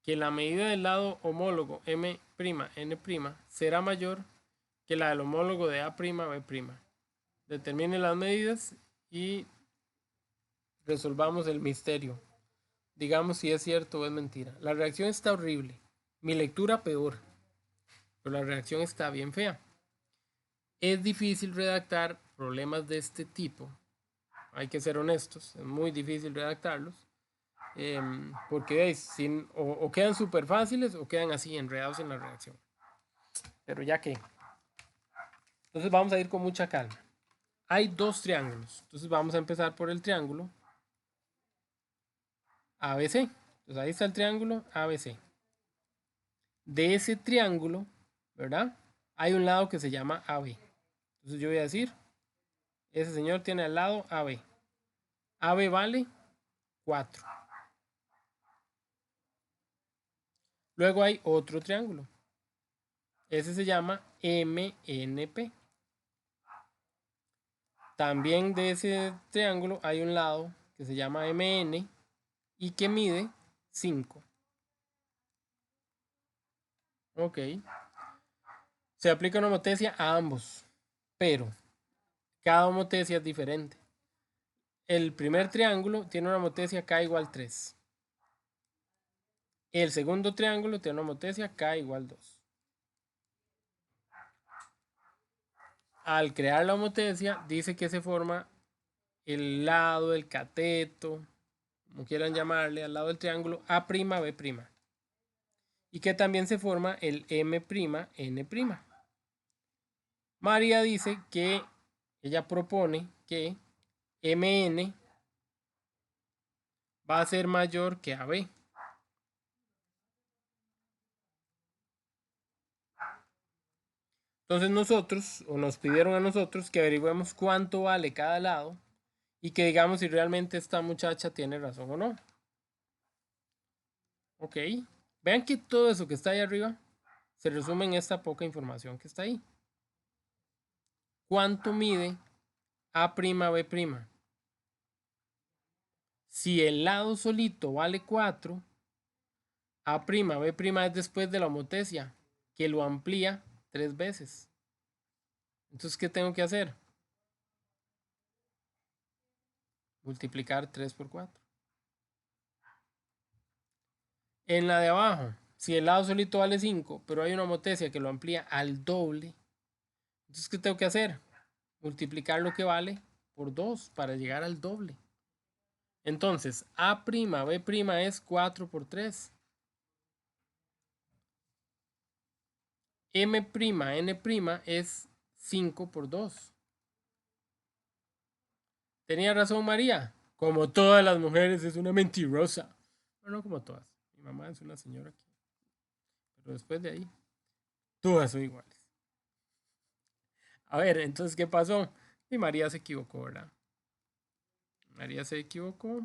que la medida del lado homólogo M', N' será mayor que la del homólogo de A', B'. Determine las medidas y resolvamos el misterio. Digamos si es cierto o es mentira. La reacción está horrible. Mi lectura peor. Pero la reacción está bien fea. Es difícil redactar problemas de este tipo. Hay que ser honestos. Es muy difícil redactarlos. Porque o quedan súper fáciles o quedan así enredados en la redacción. Pero ya que. Entonces vamos a ir con mucha calma. Hay 2 triángulos. Entonces vamos a empezar por el triángulo ABC. Entonces ahí está el triángulo ABC. De ese triángulo, ¿verdad? Hay un lado que se llama AB. Entonces yo voy a decir, ese señor tiene al lado AB. AB vale 4. Luego hay otro triángulo. Ese se llama MNP. También de ese triángulo hay un lado que se llama MN y que mide 5. Ok. Se aplica una homotesia a ambos, pero cada homotesia es diferente. El primer triángulo tiene una homotesia K igual 3. El segundo triángulo tiene una homotesia K igual 2. Al crear la homotesia, dice que se forma el lado, el cateto, como quieran llamarle, al lado del triángulo A', B'. Y que también se forma el M', N'. María dice que ella propone que MN va a ser mayor que AB. Entonces nosotros, o nos pidieron a nosotros que averigüemos cuánto vale cada lado y que digamos si realmente esta muchacha tiene razón o no. Ok. Vean que todo eso que está ahí arriba se resume en esta poca información que está ahí. ¿cuánto mide A', B'? Si el lado solito vale 4, A', B' es después de la homotesia, que lo amplía 3 veces. Entonces, ¿qué tengo que hacer? Multiplicar 3 por 4. En la de abajo, si el lado solito vale 5, pero hay una homotesia que lo amplía al doble, entonces, ¿qué tengo que hacer? Multiplicar lo que vale por 2 para llegar al doble. Entonces, A', B' es 4 por 3. M', N' es 5 por 2. ¿Tenía razón María? Como todas las mujeres es una mentirosa. Bueno, no como todas. Mi mamá es una señora aquí. Pero después de ahí, todas son iguales. A ver, entonces, ¿qué pasó? Y María se equivocó, ¿verdad? María se equivocó.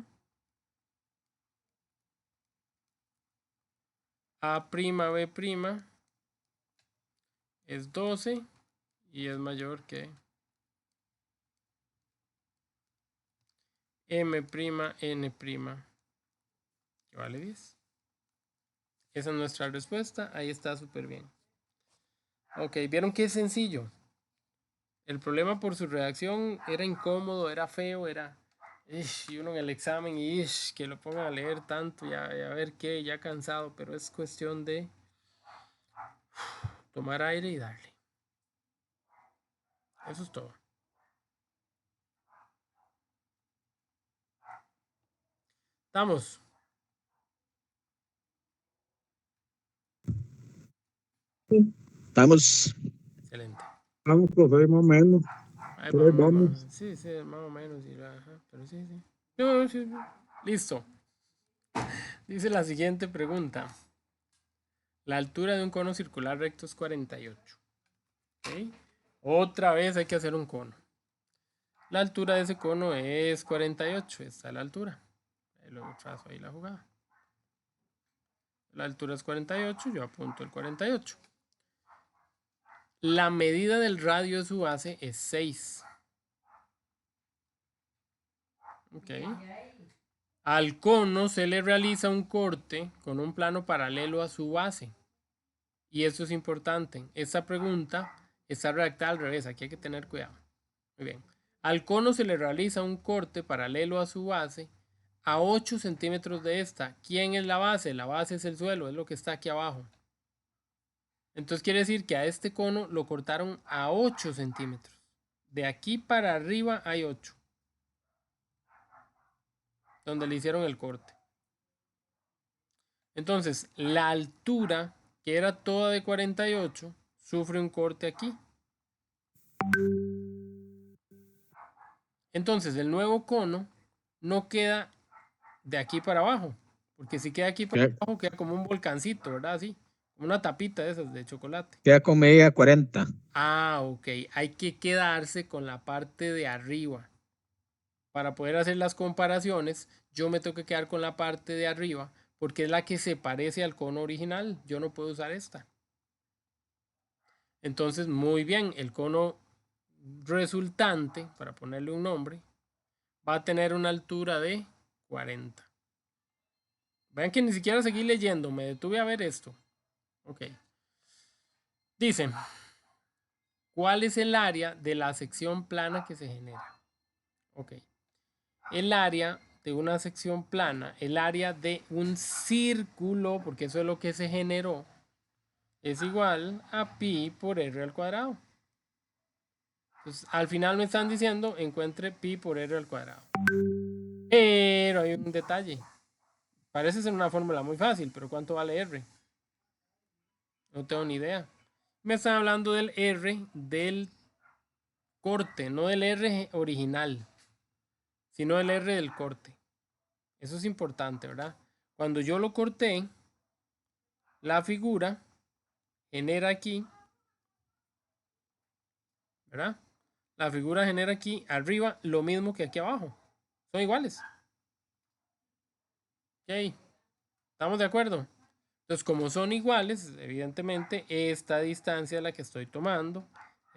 A', B' es 12 y es mayor que M', N', que vale 10. Esa es nuestra respuesta. Ahí está súper bien. Ok, ¿vieron qué sencillo? El problema por su redacción era incómodo, era feo, era... y uno en el examen y que lo pongan a leer tanto y a ver qué, ya cansado, pero es cuestión de tomar aire y darle. Eso es todo. ¿Estamos? Estamos. Excelente. Vamos, profe, más o menos. Ahí Por ahí vamos. vamos. Sí, más o menos. Ajá, pero sí. No, sí. Listo. Dice la siguiente pregunta. La altura de un cono circular recto es 48. ¿Okay? Otra vez hay que hacer un cono. La altura de ese cono es 48. Esta es la altura. Luego trazo ahí la jugada. La altura es 48. Yo apunto el 48. La medida del radio de su base es 6. Ok. Al cono se le realiza un corte con un plano paralelo a su base. Y eso es importante. Esta pregunta está redactada al revés. Aquí hay que tener cuidado. Muy bien. Al cono se le realiza un corte paralelo a su base a 8 centímetros de esta. ¿Quién es la base? La base es el suelo, es lo que está aquí abajo. Entonces quiere decir que a este cono lo cortaron a 8 centímetros. De aquí para arriba hay 8. Donde le hicieron el corte. Entonces, la altura, que era toda de 48, sufre un corte aquí. Entonces, el nuevo cono no queda de aquí para abajo. Porque si queda aquí para abajo, queda como un volcancito, ¿verdad? Así, como una tapita de esas de chocolate. Queda con medida 40. Ah, ok. Hay que quedarse con la parte de arriba. Para poder hacer las comparaciones, yo me tengo que quedar con la parte de arriba, porque es la que se parece al cono original. Yo no puedo usar esta. Entonces, muy bien, el cono resultante, para ponerle un nombre, va a tener una altura de 40. Vean que ni siquiera seguí leyendo, me detuve a ver esto. Ok. Dice, ¿cuál es el área de la sección plana que se genera? Ok. El área de una sección plana, el área de un círculo, porque eso es lo que se generó, es igual a pi por r al cuadrado. Entonces, al final me están diciendo, encuentre pi por r al cuadrado. Pero hay un detalle. Parece ser una fórmula muy fácil, pero ¿cuánto vale r? No tengo ni idea. Me están hablando del r del corte, no del r original, sino del r del corte. Eso es importante, ¿verdad? Cuando yo lo corté, la figura genera aquí, ¿verdad? La figura genera aquí arriba lo mismo que aquí abajo. Son iguales. Ok. ¿Estamos de acuerdo? Entonces, como son iguales, evidentemente esta distancia la que estoy tomando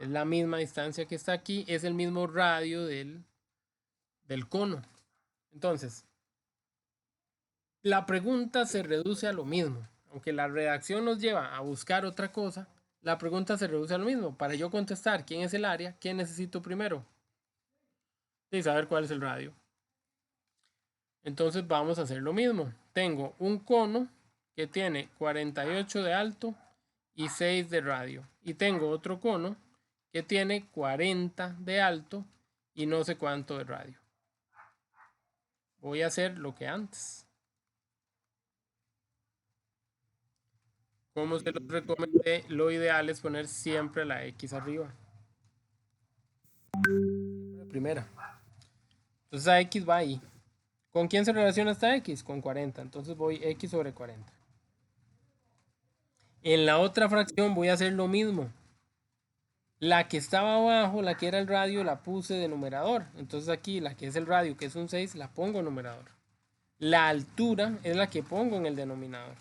Es la misma distancia que está aquí, es el mismo radio del cono. Entonces, la pregunta se reduce a lo mismo. Aunque la redacción nos lleva a buscar otra cosa, la pregunta se reduce a lo mismo. Para yo contestar quién es el área, ¿qué necesito primero? Sí, saber cuál es el radio. Entonces vamos a hacer lo mismo. Tengo un cono que tiene 48 de alto y 6 de radio. Y tengo otro cono que tiene 40 de alto y no sé cuánto de radio. Voy a hacer lo que antes. Como se los recomendé, lo ideal es poner siempre la X arriba. Primera. Entonces la X va ahí. ¿Con quién se relaciona esta X? Con 40. Entonces voy X sobre 40. En la otra fracción voy a hacer lo mismo. La que estaba abajo, la que era el radio, la puse de numerador. Entonces aquí la que es el radio, que es un 6, la pongo en numerador. La altura es la que pongo en el denominador.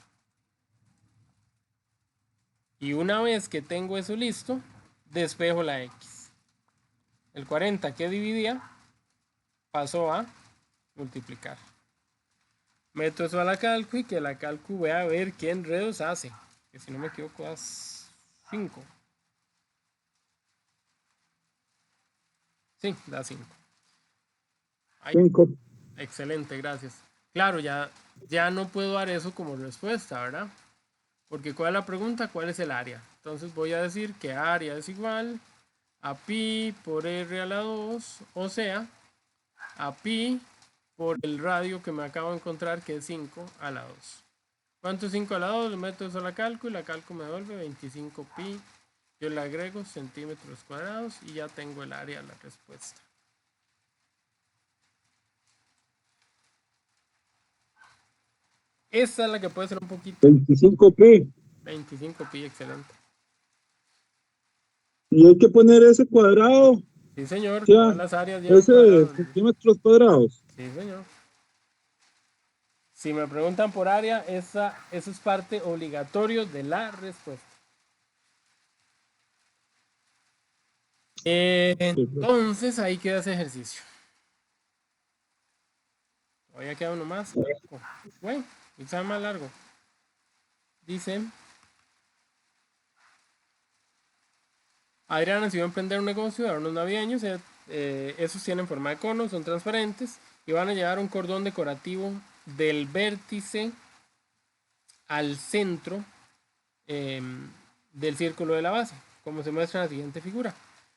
Y una vez que tengo eso listo, despejo la X. El 40 que dividía pasó a multiplicar. Meto eso a la calcu y que la calcu voy a ver qué enredos hace. Que si no me equivoco das 5. Sí, da 5. 5. Excelente, gracias. Claro, ya no puedo dar eso como respuesta, ¿verdad? Porque ¿cuál es la pregunta? ¿Cuál es el área? Entonces voy a decir que área es igual a pi por r a la 2, o sea, a pi por el radio que me acabo de encontrar, que es 5 a la 2. ¿Cuánto es 5 a la 2? Le meto eso a la calcu y la calcu me devuelve 25 pi. Yo le agrego centímetros cuadrados y ya tengo el área de la respuesta. Esta es la que puede ser un poquito. 25 pi. 25 pi, excelente. Y hay que poner ese cuadrado. Sí, señor. O sea, Todas las áreas llevan ese cuadrados. centímetros cuadrados. Sí, señor. Si me preguntan por área, eso es parte obligatorio de la respuesta. Entonces, ahí queda ese ejercicio. Todavía queda uno más. Bueno, quizá más largo. Dice: Adriana decidió emprender un negocio de hornos navideños. Esos tienen forma de cono, son transparentes y van a llevar un cordón decorativo del vértice al centro del círculo de la base, como se muestra en la siguiente figura.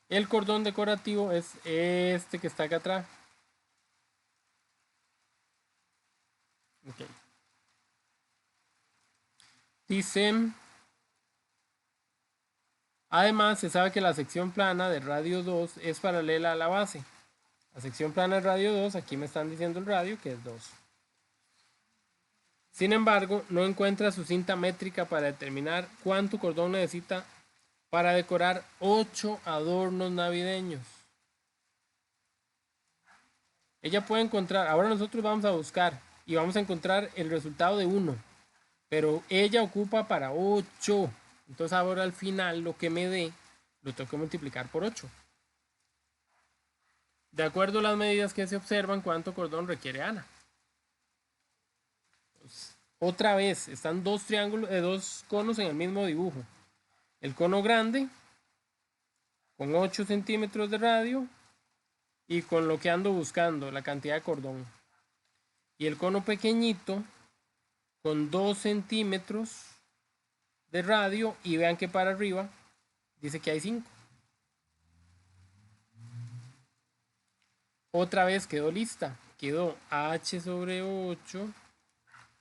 El cordón decorativo es este que está acá atrás. Okay. Dice: además, se sabe que la sección plana de radio 2 es paralela a la base. La sección plana de radio 2, aquí me están diciendo el radio, que es 2. Sin embargo, no encuentra su cinta métrica para determinar cuánto cordón necesita para decorar 8 adornos navideños. Ella puede encontrar, ahora nosotros vamos a buscar y vamos a encontrar el resultado de 1, pero ella ocupa para 8. Entonces ahora al final lo que me dé lo tengo que multiplicar por 8. De acuerdo a las medidas que se observan, ¿cuánto cordón requiere Ana? Pues, otra vez, están dos conos en el mismo dibujo. El cono grande con 8 centímetros de radio y con lo que ando buscando, la cantidad de cordón. Y el cono pequeñito con 2 centímetros de radio y vean que para arriba dice que hay 5. Otra vez quedó lista. Quedó h sobre 8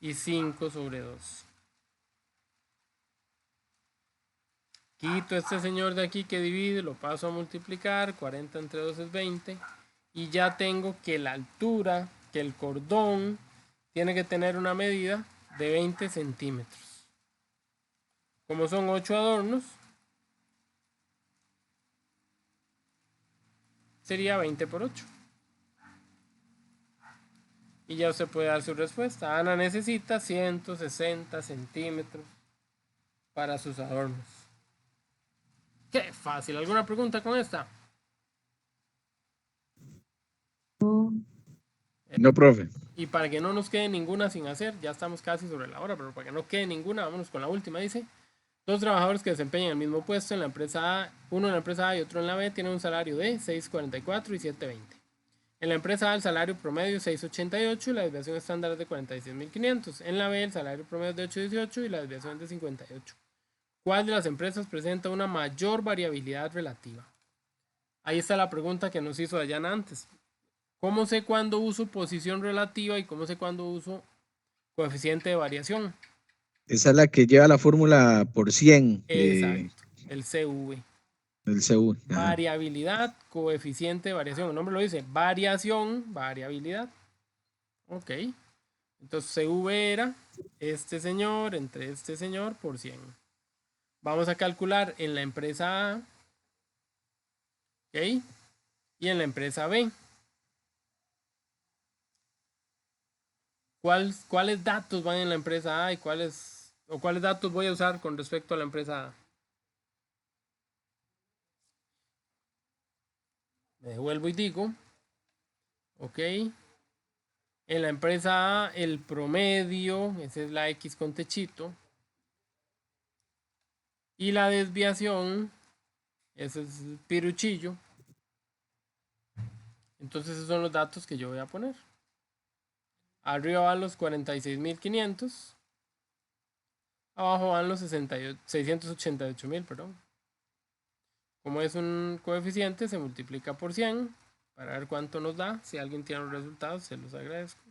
y 5 sobre 2. Quito este señor de aquí que divide, lo paso a multiplicar. 40 entre 2 es 20. Y ya tengo que la altura, que el cordón tiene que tener una medida de 20 centímetros. Como son 8 adornos, sería 20 por 8. Y ya usted puede dar su respuesta. Ana necesita 160 centímetros para sus adornos. Qué fácil. ¿Alguna pregunta con esta? No, profe. Y para que no nos quede ninguna sin hacer, ya estamos casi sobre la hora, pero para que no quede ninguna, vámonos con la última. Dice, dos trabajadores que desempeñan el mismo puesto en la empresa A, uno en la empresa A y otro en la B, tienen un salario de 6.44 y 7.20. En la empresa A el salario promedio es 6.88 y la desviación estándar es de 46.500. En la B el salario promedio es de 8.18 y la desviación es de 58. ¿Cuál de las empresas presenta una mayor variabilidad relativa? Ahí está la pregunta que nos hizo Dayana antes. ¿Cómo sé cuándo uso posición relativa y cómo sé cuándo uso coeficiente de variación? Esa es la que lleva la fórmula por 100 Exacto, el CV. del CU. Ajá. Variabilidad, coeficiente de variación. El nombre lo dice, variación, variabilidad. Ok. Entonces CV era este señor entre este señor por 100. Vamos a calcular en la empresa A. Ok. Y en la empresa B. ¿Cuáles datos van en la empresa A y cuáles datos voy a usar con respecto a la empresa A? Me devuelvo y digo, ok, en la empresa A el promedio, esa es la X con techito, y la desviación, ese es el piruchillo. Entonces esos son los datos que yo voy a poner. Arriba van los 46.500, abajo van los 688.000, perdón. Como es un coeficiente, se multiplica por 100 para ver cuánto nos da. Si alguien tiene los resultados, se los agradezco.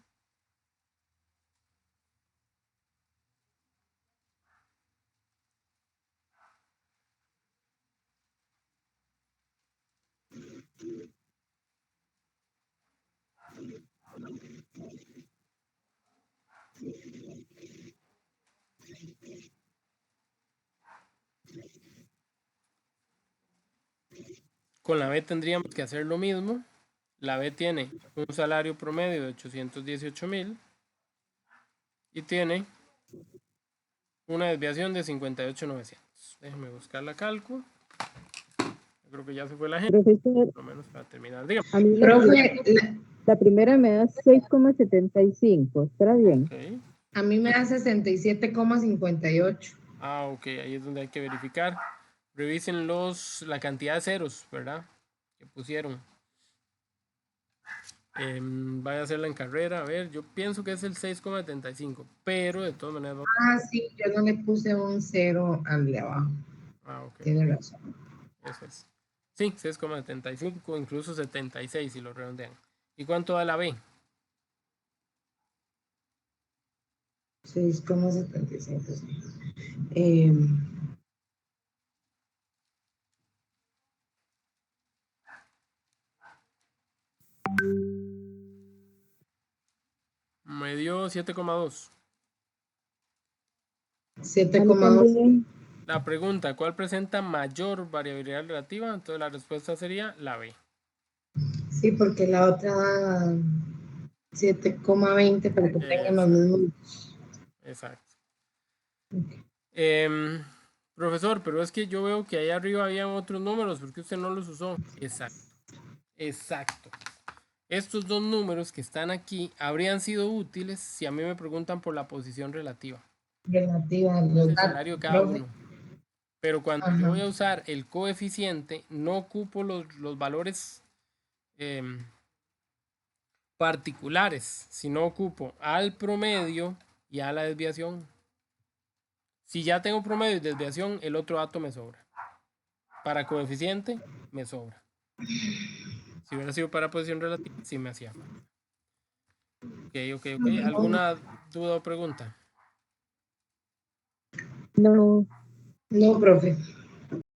Con la B tendríamos que hacer lo mismo. La B tiene un salario promedio de 818.000 y tiene una desviación de 58.900. Déjenme buscar la cálculo. Creo que ya se fue la gente, Profesor, por lo menos para terminar. Dígame. a mí Profe, la primera me da 6,75. ¿Estará bien? Ok. a mí me da 67,58. Ah, ok, ahí es donde hay que verificar. Revisen la cantidad de ceros, ¿verdad? Que pusieron. Vaya a hacerla en carrera. A ver, yo pienso que es el 6,75, pero de todas maneras. Ah, sí, yo no le puse un 0 al de abajo. Ah, ok. Tiene razón. Eso es. Sí, 6,75, incluso 76 si lo redondean. ¿Y cuánto da la B? 6,75. Sí. Me dio 7,2. 7,2. La pregunta, ¿cuál presenta mayor variabilidad relativa? Entonces la respuesta sería la B. Sí, porque la otra da 7,20 para que tengan los mismos. Exacto. Profesor, pero es que yo veo que ahí arriba había otros números, ¿por qué usted no los usó? Exacto. Exacto. Estos dos números que están aquí habrían sido útiles si a mí me preguntan por la posición relativa. Relativa a Es los el datos. salario de cada Profe. uno. Pero cuando yo Ajá. voy a usar el coeficiente, no ocupo los valores particulares, sino ocupo al promedio y a la desviación. Si ya tengo promedio y desviación, el otro dato me sobra. Para coeficiente, me sobra. Si hubiera sido para posición relativa, sí me hacía falta. Ok. ¿Alguna duda o pregunta? No. No, profe.